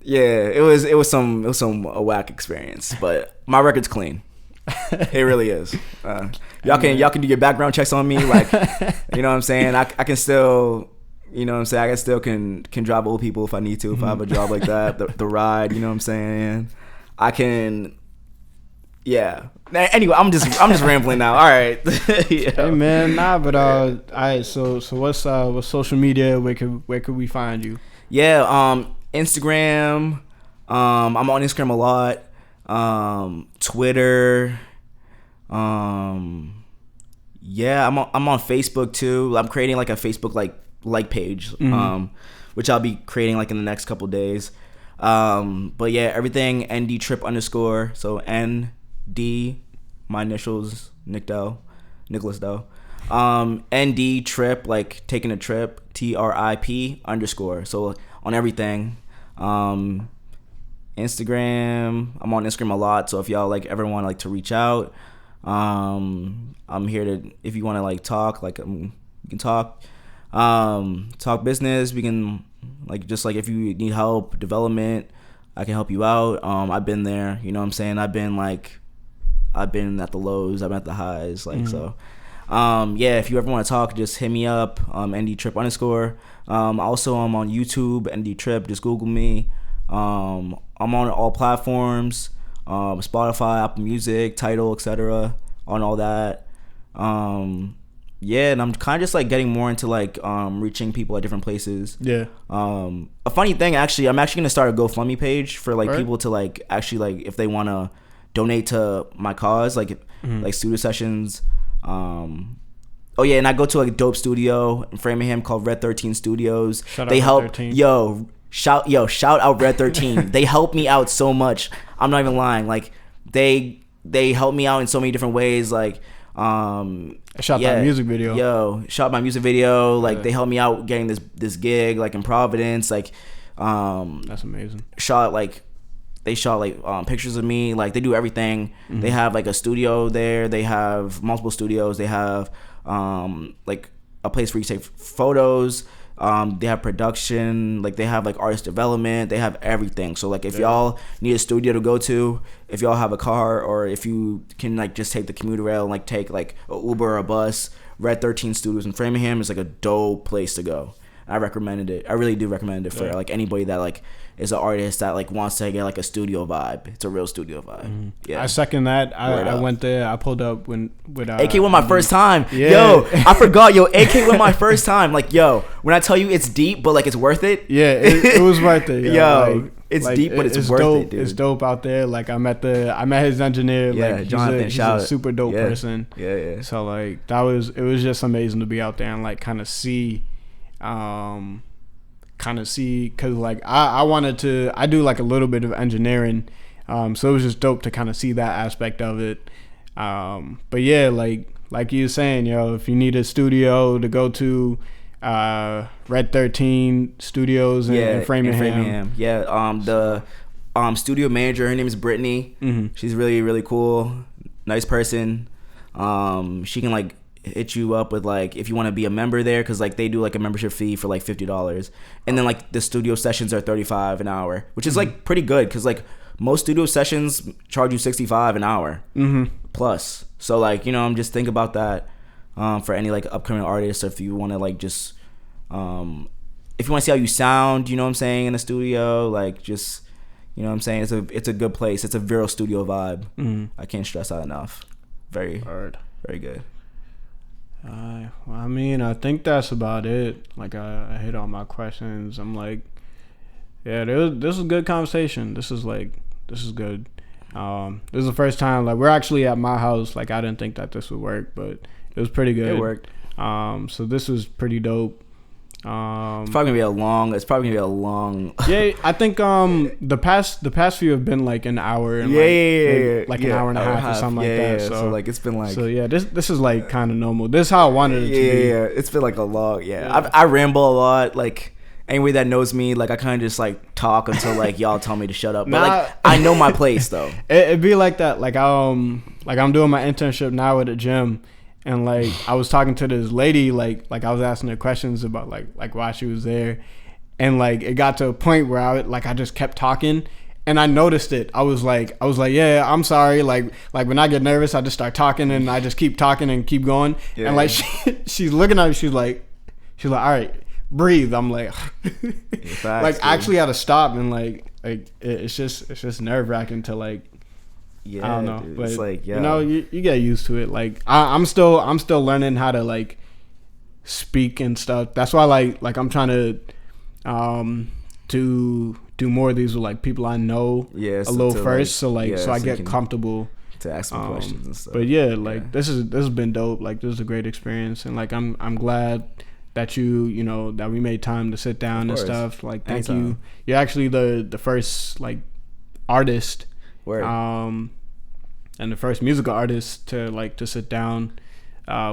S1: yeah, it was some whack experience, but my record's clean. It really is. Y'all can do your background checks on me, like, you know what I'm saying? I can still. You know what I'm saying? I still can drive old people if I need to, if I have a job like that. The ride, you know what I'm saying? I can, yeah. Anyway, I'm just rambling now. All right.
S2: Hey man, but all right. So what's social media? Where could we find you?
S1: Yeah, Instagram. I'm on Instagram a lot. Twitter. Yeah, I'm on Facebook too. I'm creating like a Facebook like page, which I'll be creating like in the next couple days. But yeah, everything ND Trip _. So ND, my initials, Nicholas Doe. ND Trip, like taking a trip, TRIP _. So on everything. Instagram, I'm on Instagram a lot. So if y'all like ever want like to reach out, I'm here to, if you want to like talk, like we can talk. Talk business. We can like just like if you need help, development, I can help you out. I've been there, you know what I'm saying? I've been at the lows, I've been at the highs, like so. Yeah, if you ever want to talk, just hit me up. ND Trip _. Also I'm on YouTube, ND Trip, just Google me. I'm on all platforms, Spotify, Apple Music, Tidal, etc. on all that. Yeah, and I'm kind of just like getting more into like reaching people at different places. Yeah. A funny thing, actually, I'm actually gonna start a GoFundMe page for like people to like actually like if they want to donate to my cause, like like studio sessions. Oh yeah, and I go to like a dope studio in Framingham called Red 13 Studios. They help. Shout out Red 13. They help me out so much. I'm not even lying. Like they help me out in so many different ways. Like
S2: shot my music video.
S1: Shot my music video. Like they helped me out getting this gig like in Providence. Like
S2: that's amazing.
S1: They shot pictures of me. Like they do everything. They have like a studio there. They have multiple studios. They have like a place where you take photos. They have production, like they have like artist development, they have everything. So like if y'all need a studio to go to, if y'all have a car, or if you can like just take the commuter rail and like take like a Uber or a bus, Red 13 Studios in Framingham is like a dope place to go. I recommended it. I really do recommend it for like anybody that like is an artist that like wants to get like a studio vibe. It's a real studio vibe. Yeah,
S2: I second that. I went there. I pulled up with
S1: AK went my first time. Yo, I forgot. Yo, AK went my first time. Like, yo, when I tell you it's deep, but like it's worth it.
S2: Yeah, it was worth it.
S1: Yo, It's
S2: like,
S1: deep, but it's worth
S2: dope.
S1: it, dude.
S2: It's dope out there. Like I met his engineer.
S1: Yeah,
S2: like
S1: Jonathan,
S2: he's a super dope
S1: yeah.
S2: person.
S1: Yeah.
S2: So like it was just amazing to be out there and like kind of see, because like I do like a little bit of engineering, so it was just dope to kind of see that aspect of it. But yeah, like you were saying, if you need a studio to go to, Red 13 Studios in Framingham.
S1: Yeah, the studio manager, her name is Brittany.
S2: Mm-hmm.
S1: She's really, really cool, nice person. She can like hit you up with like if you want to be a member there, because like they do like a membership fee for like $50, and then like the studio sessions are $35 an hour, which is like pretty good, because like most studio sessions charge you $65 an hour plus. So like, I'm just think about that. For any like upcoming artists, or if you want to like just if you want to see how you sound, you know what I'm saying, in the studio, like just, you know what I'm saying, it's a good place. It's a Vero studio vibe. I can't stress that enough. Very very good.
S2: Well, I mean, I think that's about it. Like I hit all my questions. I'm like, yeah, this is a good conversation. This is good. This is the first time like we're actually at my house. Like I didn't think that this would work, but it was pretty good.
S1: It worked.
S2: So this was pretty dope.
S1: It's probably gonna be a long.
S2: Yeah, I think the past few have been like an hour. And like an hour and a half or something like that. So
S1: like it's been like.
S2: So yeah, this is like kind of normal. This is how I wanted it to be.
S1: Yeah, it's been like a long. Yeah, I ramble a lot. Like anybody that knows me, like I kind of just like talk until like y'all tell me to shut up. But like I know my place though.
S2: It'd be like that. Like I'm doing my internship now at a gym. And like I was talking to this lady, like I was asking her questions about like why she was there, and like it got to a point where I just kept talking, and I noticed it. I was like yeah, I'm sorry. Like when I get nervous, I just start talking and I just keep talking and keep going. Yeah. And like she's looking at me, she's like all right, breathe. I'm like like I actually had to stop, and like it's just nerve wracking to like.
S1: Yeah,
S2: I don't know,
S1: dude,
S2: but
S1: it's like,
S2: you get used to it. Like I'm still learning how to like speak and stuff. That's why like I'm trying to do more of these with like people I know a little first, so I get comfortable
S1: to ask some questions and stuff.
S2: But this has been dope. Like this is a great experience, and like I'm glad that that we made time to sit down and stuff. Like thank you. You're actually the first like artist.
S1: Word.
S2: And the first musical artist to sit down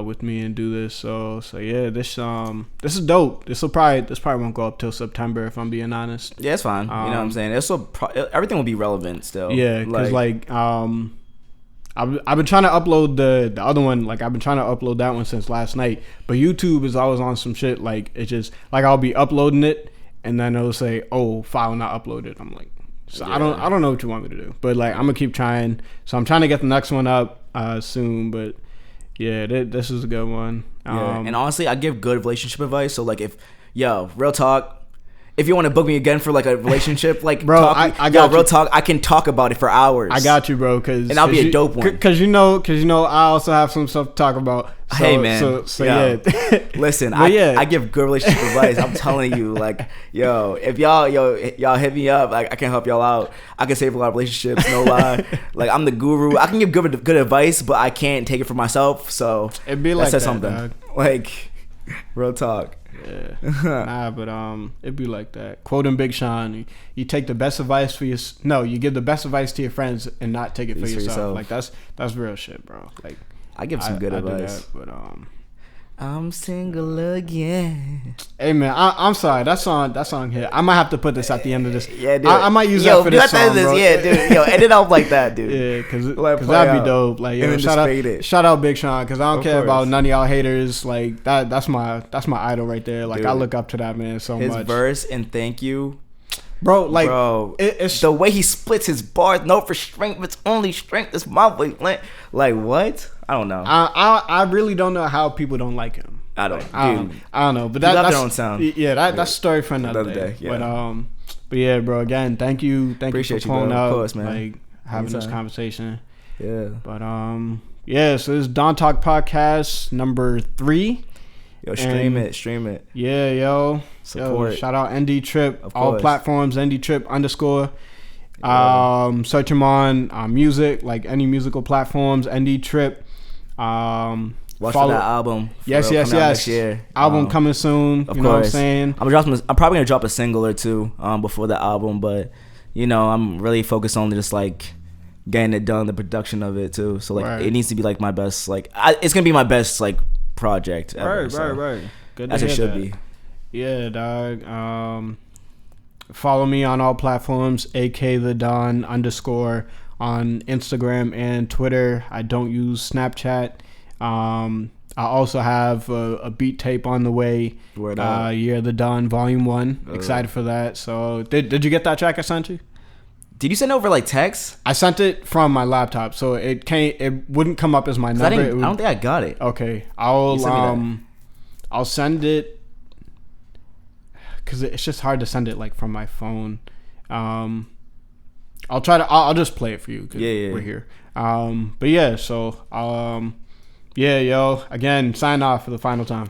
S2: with me and do this. So yeah, this is dope. This probably won't go up till September if I'm being honest.
S1: Yeah, it's fine. You know what I'm saying? Everything will be relevant still.
S2: Yeah, because I've been trying to upload the other one. Like I've been trying to upload that one since last night. But YouTube is always on some shit. Like it's just like I'll be uploading it and then it'll say, "Oh, file not uploaded." I'm like. So yeah. I don't know what you want me to do, but like I'm gonna keep trying. So I'm trying to get the next one up soon. But yeah, this is a good one.
S1: And honestly, I give good relationship advice. So like real talk. If you want to book me again for like a relationship, like
S2: bro, I got
S1: real talk. I can talk about it for hours.
S2: I got you, bro. And
S1: I'll be a dope one.
S2: Cause you know, I also have some stuff to talk about. So,
S1: hey man,
S2: so yeah.
S1: Listen, I give good relationship advice. I'm telling you, like, if y'all hit me up, like I can help y'all out. I can save a lot of relationships. No lie, like I'm the good advice, but I can't take it for myself. So
S2: it'd be like that,
S1: something.
S2: Dog.
S1: Like real talk.
S2: Yeah. Nah, but it'd be like that. Quoting Big Sean, you take the best advice for you give the best advice to your friends and not take it for yourself. Like that's real shit, bro. Like
S1: I give some good advice.
S2: That, but
S1: I'm single again.
S2: Hey man, I'm sorry. That song hit. I might have to put this at the end of this.
S1: Yeah, dude.
S2: I might use that for this song, bro.
S1: Yeah, dude. Edit out like that, dude.
S2: Yeah, cause that'd be dope. Like, shout out Big Sean, cause I don't care about none of y'all haters. Like that's my idol right there. Like, dude, I look up to that man so much.
S1: His verse and thank you.
S2: Bro,
S1: it's the way he splits his bars. No for strength, it's only strength. It's my wavelength. Like what? I don't know.
S2: I really don't know how people don't like him.
S1: I don't know. But
S2: that's
S1: their own sound.
S2: Yeah, that's a story for another day. Yeah. But yeah, bro. Again, thank you for pulling up.
S1: Of course, man.
S2: Like having this conversation.
S1: Yeah.
S2: But so this is Don Talk Podcast number 3.
S1: Yo, stream it.
S2: Yeah, yo.
S1: Support.
S2: Yo, shout out ND Trip.
S1: Of
S2: all
S1: course.
S2: platforms, ND Trip _.
S1: Yeah.
S2: Search him on music, like any musical platforms, ND Trip.
S1: Watch for that album.
S2: Yes.
S1: Next year.
S2: Album coming soon.
S1: Of
S2: you
S1: course.
S2: know what I'm saying?
S1: I'm probably gonna drop a single or two before the album, but I'm really focused on just like getting it done, the production of it too. So like it needs to be like my best, like it's gonna be my best like project ever.
S2: Right. Good.
S1: As it should be.
S2: Yeah, dog. Follow me on all platforms, AK_TheDon_ on Instagram and Twitter. I don't use Snapchat. I also have a beat tape on the way. The Don Volume 1. Excited for that. So did you get that track I sent you?
S1: Did you send it over like text?
S2: I sent it from my laptop, so it wouldn't come up as my number.
S1: I don't think I got it.
S2: Okay, I'll send it because it's just hard to send it like from my phone. I'll just play it for you because we're here. But yeah, so yo, again, sign off for the final time.